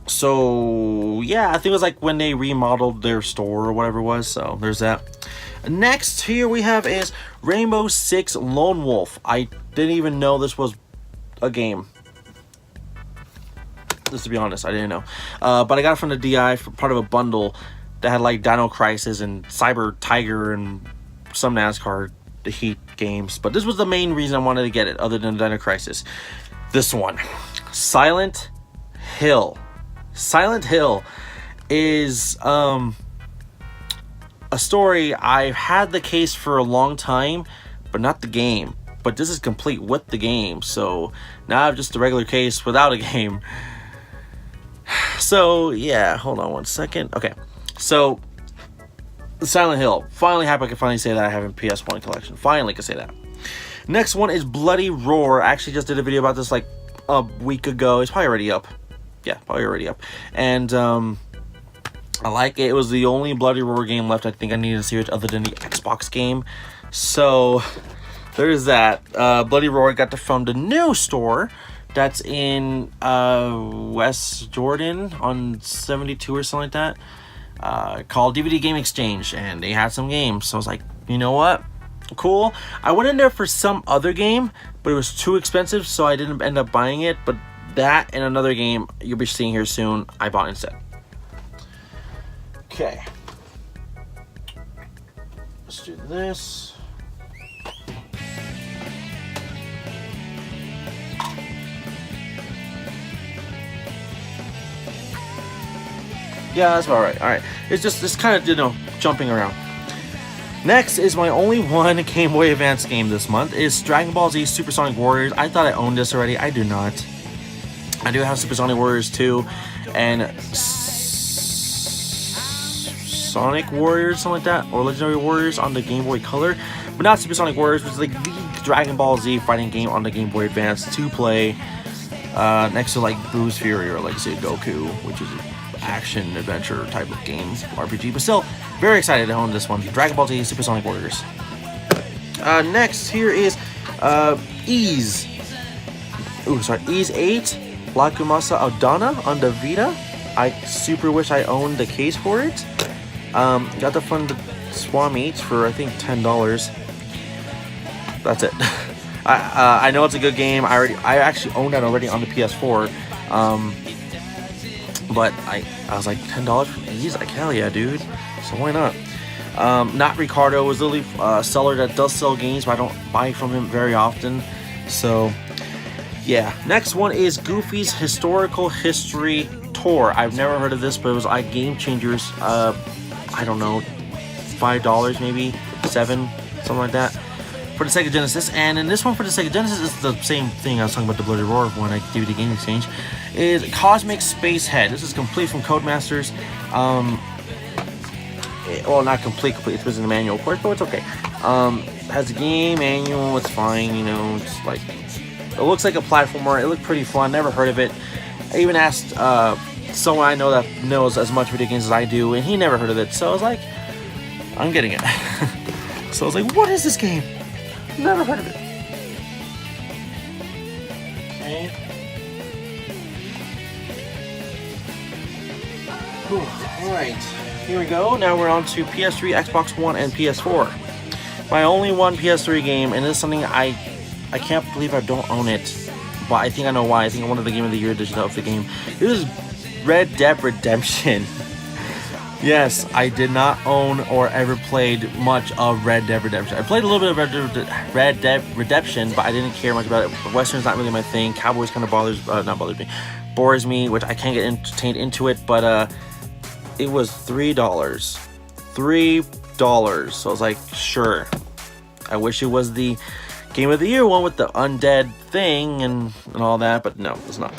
So yeah, I think it was like when they remodeled their store or whatever it was. So there's that. Next here we have is Rainbow Six Lone Wolf. I didn't even know this was a game. Just to be honest, I didn't know. But I got it from the DI for part of a bundle that had like Dino Crisis and Cyber Tiger and some NASCAR Heat games. But this was the main reason I wanted to get it, other than Dino Crisis. This one, Silent Hill. Silent Hill is a story. I've had the case for a long time, but not the game. But this is complete with the game, so now I have just a regular case without a game. So yeah, hold on one second. Okay, so Silent Hill. Finally happy I can finally say that I have a PS1 collection. Finally can say that. Next one is Bloody Roar. I actually just did a video about this like a week ago. It's probably already up. Yeah, probably already up. And I like it. It was the only Bloody Roar game left I think I needed to see it other than the Xbox game. So there's that. Bloody Roar got from the new store that's in West Jordan on 72 or something like that, called DVD Game Exchange, and they had some games. So I was like, you know what? Cool. I went in there for some other game, but it was too expensive, so I didn't end up buying it. But that and another game you'll be seeing here soon, I bought instead. Okay. Let's do this. Yeah, that's about right. Alright. It's kind of, you know, jumping around. Next is my only one Game Boy Advance game this month. Is Dragon Ball Z Super Sonic Warriors. I thought I owned this already. I do not. I do have Super Sonic Warriors 2 and Sonic Warriors, something like that, or Legendary Warriors on the Game Boy Color, but not Super Sonic Warriors, which is like the Dragon Ball Z fighting game on the Game Boy Advance to play next to like Boo's Fury or like say Goku, which is action adventure type of game RPG, but still very excited to own this one. Dragon Ball Z Super Sonic Warriors. Next here is Ys Ys 8, Lakumasa Aldana on the Vita. I super wish I owned the case for it. Got the fun Swan Meats for I think $10. That's it. I know it's a good game. I actually owned that already on the PS4. But I was like $10 for these. Like hell yeah, dude. So why not? Not Ricardo was literally a seller that does sell games, but I don't buy from him very often. So yeah. Next one is Goofy's Historical History Tour. I've never heard of this, but it was like Game Changers. I don't know, $5 maybe, $7, something like that, for the Sega Genesis. And in this one for the Sega Genesis is the same thing I was talking about the Bloody Roar when I DVD Game Exchange. Is Cosmic Space Head. This is complete from Codemasters. Well, not complete. It was in the manual, of course, but it's okay. Has a game manual. It's fine. You know, it's like it looks like a platformer. It looked pretty fun. Never heard of it. I even asked someone I know that knows as much video games as I do, and he never heard of it. So I was like, I'm getting it. So I was like, what is this game? Never heard of it. Okay. Alright, here we go. Now we're on to PS3, Xbox One, and PS4. My only one PS3 game, and this is something I can't believe I don't own it, but I think I know why. I think I wanted the Game of the Year edition of the game. This is Red Dead Redemption. Yes, I did not own or ever played much of Red Dead Redemption. I played a little bit of Red Dead Redemption, but I didn't care much about it. Western's not really my thing. Cowboys kind of bores me, which I can't get entertained into it, but it was $3. $3. So I was like, sure. I wish it was the Game of the Year one with the undead thing and all that, but no, it's not.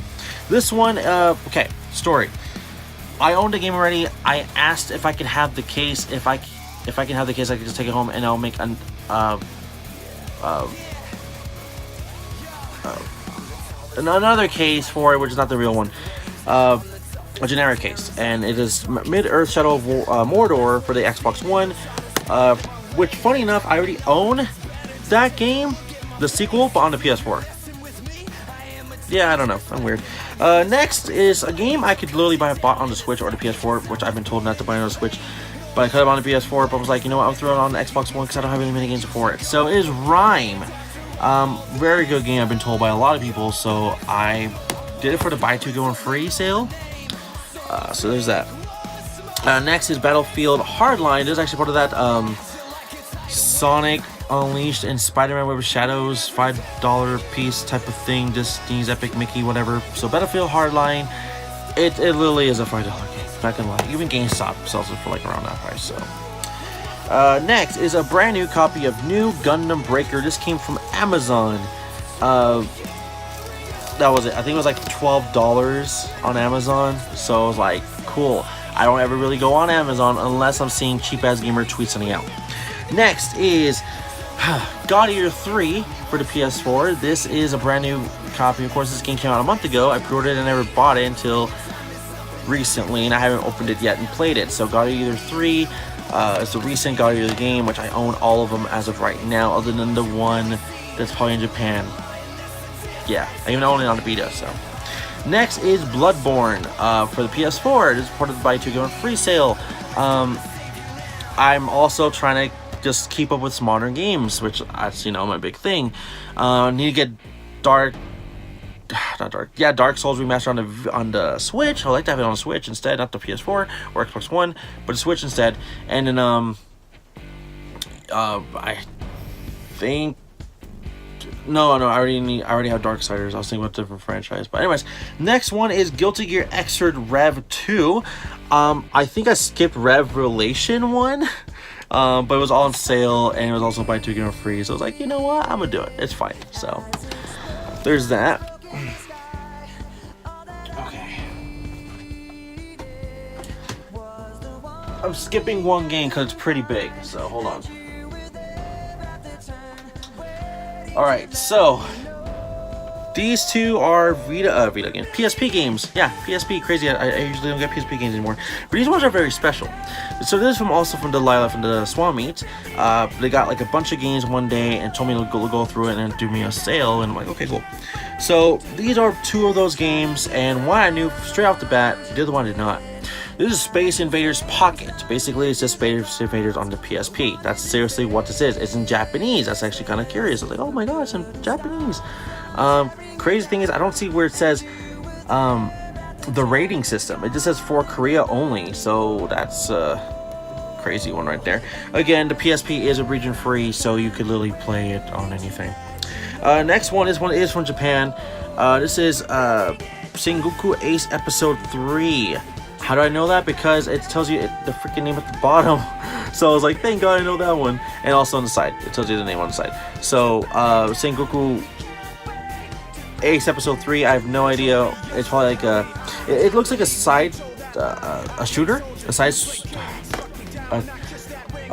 This one, okay, story. I owned the game already. I asked if I could have the case. If I can have the case, I could just take it home and I'll make another case for it, which is not the real one. A generic case, and it is Mid-Earth Shadow of Mordor for the Xbox One, which, funny enough, I already own that game, the sequel, but on the PS4. Yeah, I don't know. I'm weird. Next is a game I could literally bought on the Switch or the PS4, which I've been told not to buy on the Switch, but I could have on the PS4, but I was like, you know what, I'll throw it on the Xbox One because I don't have any mini games for it. So it is Rime. Very good game, I've been told by a lot of people, so I did it for the buy two, go on free sale. So there's that. Next is Battlefield Hardline. This is actually part of that Sonic Unleashed and Spider-Man Web of Shadows $5 piece type of thing. Disney's Epic Mickey, whatever. So Battlefield Hardline, it literally is a $5 game. Not gonna lie. Even GameStop sells it for like around that price. So next is a brand new copy of New Gundam Breaker. This came from Amazon. That was it. I think it was like $12 on Amazon. So I was like, cool. I don't ever really go on Amazon unless I'm seeing Cheap Ass Gamer tweet something out. Next is God Eater 3 for the PS4. This is a brand new copy. Of course, this game came out a month ago. I pre-ordered it and never bought it until recently, and I haven't opened it yet and played it. So God Eater 3 is the recent God Eater game, which I own all of them as of right now, other than the one that's probably in Japan. Yeah, I even own it on the Vita, so. Next is Bloodborne for the PS4. This is part of the buy two, go on free sale. I'm also trying to just keep up with modern games, which that's, you know, my big thing. Need to get Dark Souls Remastered on the Switch. I like to have it on the Switch instead, not the PS4 or Xbox One, but the Switch instead. And then I think no, I already have Darksiders. I was thinking about a different franchise, but anyways, next one is Guilty Gear Xrd Rev 2. I think I skipped Revelation 1. But it was all on sale, and it was also buy two get one free. So I was like, you know what, I'm gonna do it. It's fine. So there's that. Okay. I'm skipping one game because it's pretty big. So hold on. All right. So these two are Vita games, PSP games. Yeah, PSP. Crazy. I usually don't get PSP games anymore, but these ones are very special. So this is also from Delilah from the Swan Meat. They got like a bunch of games one day and told me to go through it and do me a sale, and I'm like, okay, cool. So these are two of those games, and one I knew straight off the bat, the other one I did not. This is Space Invaders Pocket. Basically, it's just Space Invaders on the PSP. That's seriously what this is. It's in Japanese. That's actually kind of curious. I was like, oh my god, it's in Japanese. Crazy thing is, I don't see where it says the rating system. It just says for Korea only. So that's a crazy one right there. Again, the PSP is a region free, so you could literally play it on anything. Next one is from Japan. This is Sengoku Ace Episode 3. How do I know that? Because it tells you the freaking name at the bottom. So I was like, thank God I know that one. And also on the side, it tells you the name on the side. So Sengoku Ace Episode 3, I have no idea. It's probably like it looks like a side, a shooter, a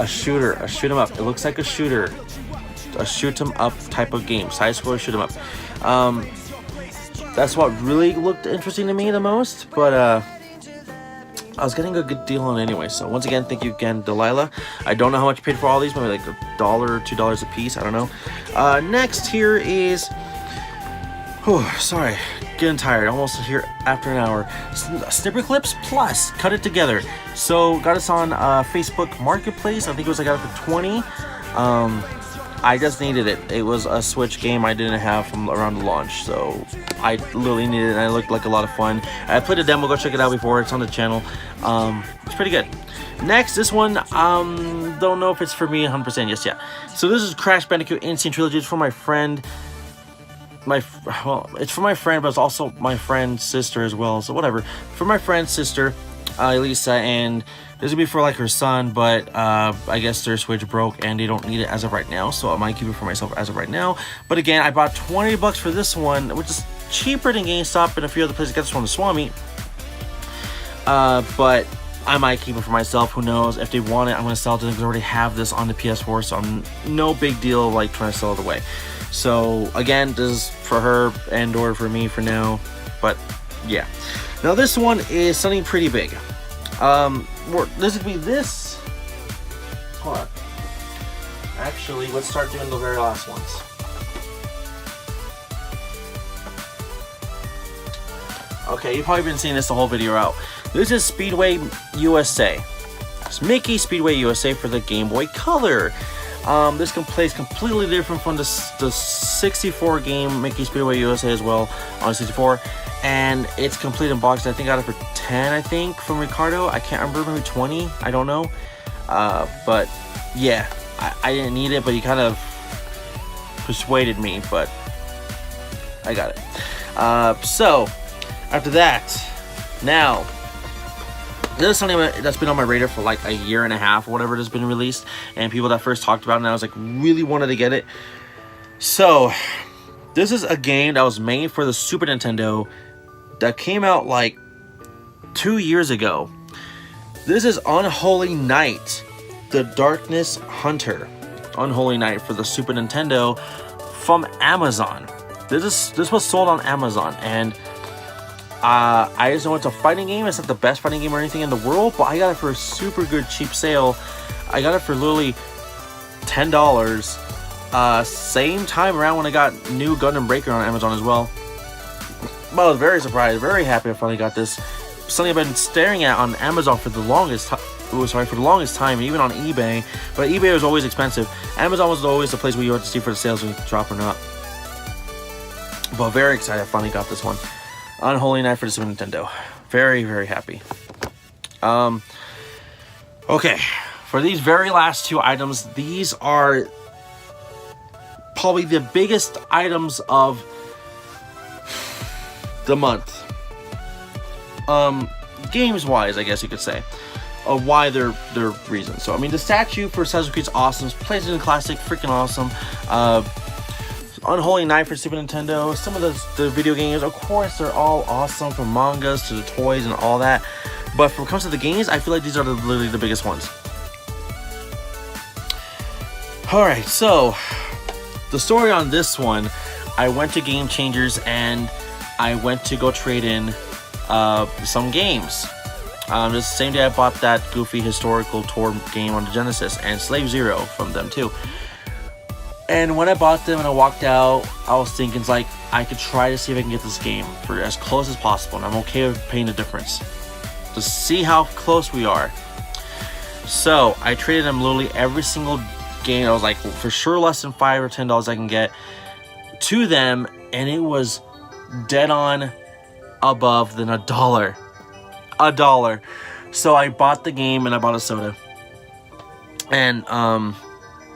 shooter, a shoot 'em up. It looks like a shooter, a shoot 'em up type of game, side scroller shoot 'em up. That's what really looked interesting to me the most, but I was getting a good deal on it anyway. So once again, thank you again, Delilah. I don't know how much you paid for all these, maybe like $1 or $2 a piece. I don't know. Next here is, sorry, getting tired. Almost here after an hour. Snipper Clips Plus, cut it together. So got us on Facebook Marketplace. I think it was, I got it for 20. I just needed it. It was a Switch game I didn't have from around the launch, so I literally needed it, and it looked like a lot of fun. I played a demo, go check it out before, it's on the channel. It's pretty good. Next, this one, don't know if it's for me 100% just yet. So this is Crash Bandicoot Insane Trilogy. It's for my friend. It's for my friend, but it's also my friend's sister as well, so whatever. For my friend's sister, Elisa, and this would be for like her son, but I guess their Switch broke and they don't need it as of right now, so I might keep it for myself as of right now. But again, I bought $20 for this one, which is cheaper than GameStop and a few other places. I got this from the Swami, but I might keep it for myself. Who knows? If they want it, I'm gonna sell it to them because I already have this on the PS4, so I'm no big deal like trying to sell it away. So again, this is for her and or for me for now, but yeah. Now this one is something pretty big. This would be this. Hold on. Actually, let's start doing the very last ones. Okay, you've probably been seeing this the whole video out. This is Speedway USA. It's Mickey Speedway USA for the Game Boy Color. This plays completely different from the 64 game Mickey Speedway USA as well on 64. And it's complete in box. I think I got it for 10, I think, from Ricardo. I can't remember, maybe 20. I don't know. But yeah, I didn't need it, but he kind of persuaded me, but I got it. So after that, now this is something that's been on my radar for like a year and a half or whatever it has been released, and people that first talked about it, and I was like really wanted to get it. So this is a game that was made for the Super Nintendo that came out like 2 years ago. This is Unholy Knight, the Darkness Hunter. Unholy Knight for the Super Nintendo from Amazon. This was sold on Amazon, and I just know it's a fighting game. It's not the best fighting game or anything in the world, but I got it for a super good cheap sale. I got it for literally $10. Same time around when I got new Gundam Breaker on Amazon as well. But I was very surprised, very happy I finally got this. Something I've been staring at on Amazon for the longest time. For the longest time, even on eBay. But eBay was always expensive. Amazon was always the place where you had to see for the sales when you drop or not. But very excited I finally got this one. Unholy Knight for the Super Nintendo. Very, very happy. Okay, for these very last two items, these are probably the biggest items of the month. Games wise, I guess you could say. Of why they're reasons. So I mean, the statue for Sasuke's awesome. PlayStation Classic, freaking awesome. Unholy Knight for Super Nintendo. Some of the video games, of course, they're all awesome, from mangas to the toys and all that. But when it comes to the games, I feel like these are literally the biggest ones. Alright, so the story on this one, I went to Game Changers and I went to go trade in some games. This same day I bought that goofy historical tour game on the Genesis, and Slave Zero from them too. And when I bought them and I walked out, I was thinking, it's like, I could try to see if I can get this game for as close as possible, and I'm okay with paying the difference to see how close we are. So I traded them literally every single game. I was like, for sure less than $5 or $10 I can get to them, and it was dead on above than $1. $1. So I bought the game and I bought a soda. And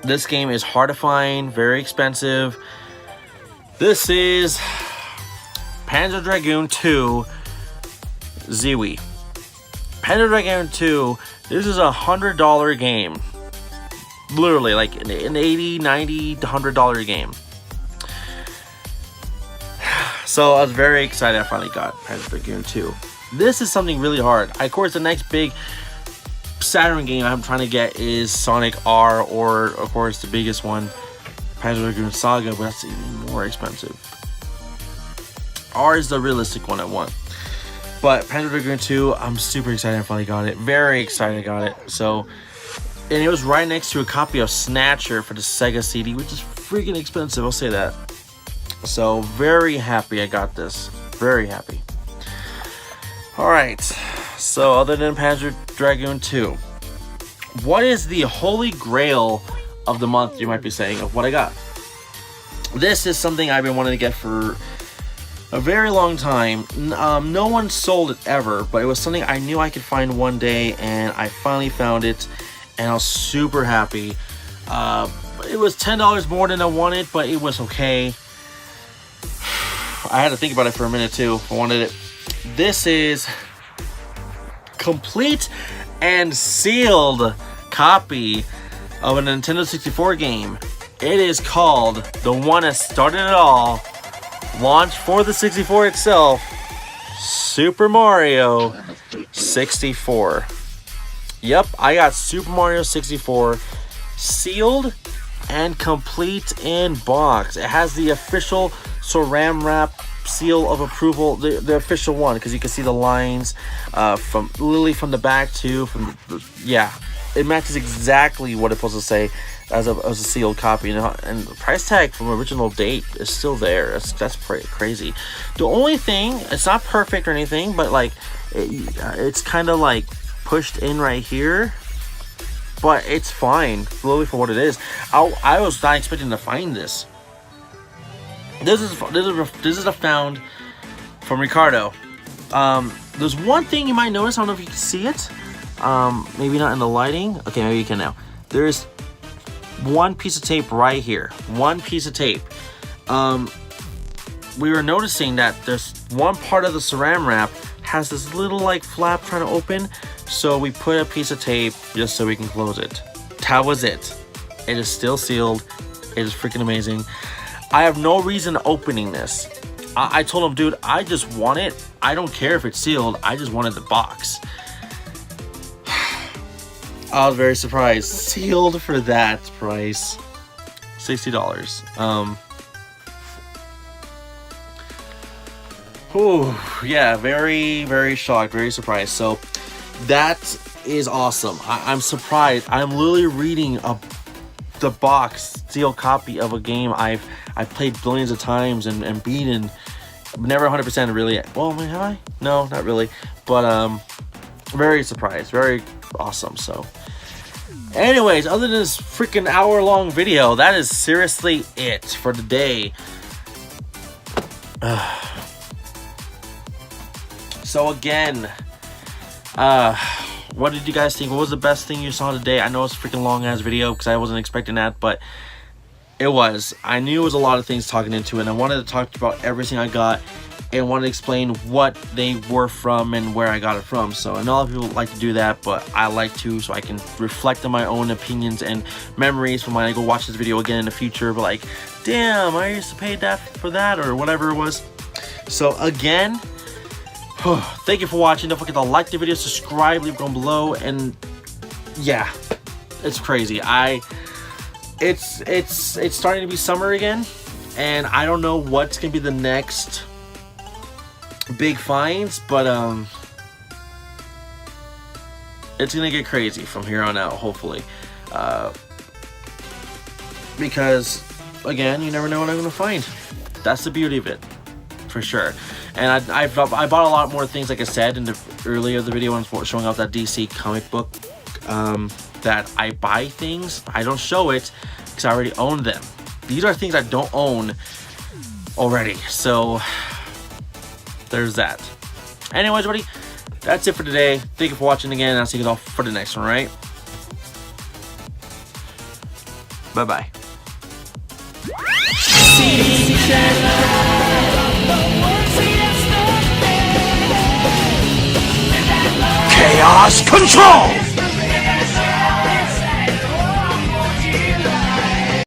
this game is hard to find, very expensive. This is Panzer Dragoon 2 ZWE. Panzer Dragoon 2, this is $100 game. Literally, like an $80, $90, $100 game. So I was very excited I finally got Panzer Dragoon 2. This is something really hard. Of course, the next big Saturn game I'm trying to get is Sonic R, or of course the biggest one, Panzer Dragoon Saga, but that's even more expensive. R is the realistic one I want. But Panzer Dragoon 2, I'm super excited I finally got it. Very excited I got it. So, and it was right next to a copy of Snatcher for the Sega CD, which is freaking expensive, I'll say that. So, very happy I got this. Very happy. Alright, so other than Panzer Dragoon 2, what is the holy grail of the month, you might be saying, of what I got? This is something I've been wanting to get for a very long time. No one sold it ever, but it was something I knew I could find one day, and I finally found it, and I was super happy. It was $10 more than I wanted, but it was okay. I had to think about it for a minute too. I wanted it. This is complete and sealed copy of a Nintendo 64 game. It is called the one that started it all, launched for the 64 itself, Super Mario 64. Yep, I got Super Mario 64 sealed and complete in box. It has the official Saran Wrap seal of approval, the official one, because you can see the lines from literally from the back too. Yeah, it matches exactly what it's supposed to say as a sealed copy, and the price tag from original date is still there. That's crazy. The only thing, it's not perfect or anything, but like it's kind of like pushed in right here, but it's fine literally for what it is. I was not expecting to find this. This is a found from Ricardo. There's one thing you might notice. I don't know if you can see it. Maybe not in the lighting. Okay, maybe you can now. There's one piece of tape right here. One piece of tape. We were noticing that there's one part of the Saran Wrap has this little like flap trying to open. So we put a piece of tape just so we can close it. That was it. It is still sealed. It is freaking amazing. I have no reason opening this. I told him, dude, I just want it. I don't care if it's sealed. I just wanted the box. I was very surprised. Sealed for that price. $60. Yeah, very, very shocked, very surprised. So that is awesome. I'm surprised. I'm literally reading the box sealed copy of a game I've played billions of times and beaten. Never 100% really. Well, have I? No, not really. But very surprised, very awesome. So anyways, other than this freaking hour-long video, that is seriously it for the day. So again, what did you guys think? What was the best thing you saw today? I know it's a freaking long-ass video because I wasn't expecting that, but it was. I knew it was a lot of things talking into it, and I wanted to talk about everything I got and wanted to explain what they were from and where I got it from. So, and a lot of people like to do that, but I like to, so I can reflect on my own opinions and memories from when I go watch this video again in the future. But like, damn, I used to pay that for that or whatever it was. So again, thank you for watching. Don't forget to like the video, subscribe, leave a comment below, and yeah, it's crazy. It's starting to be summer again, and I don't know what's gonna be the next big finds, but it's gonna get crazy from here on out, hopefully, because again, you never know what I'm gonna find. That's the beauty of it, for sure. And I bought a lot more things, like I said in the earlier the video when I was showing off that DC comic book. That I buy things, I don't show it because I already own them. These are things I don't own already, so there's that. Anyways, buddy, that's it for today. Thank you for watching again, and I'll see you guys all for the next one, right? Bye-bye. Chaos Control!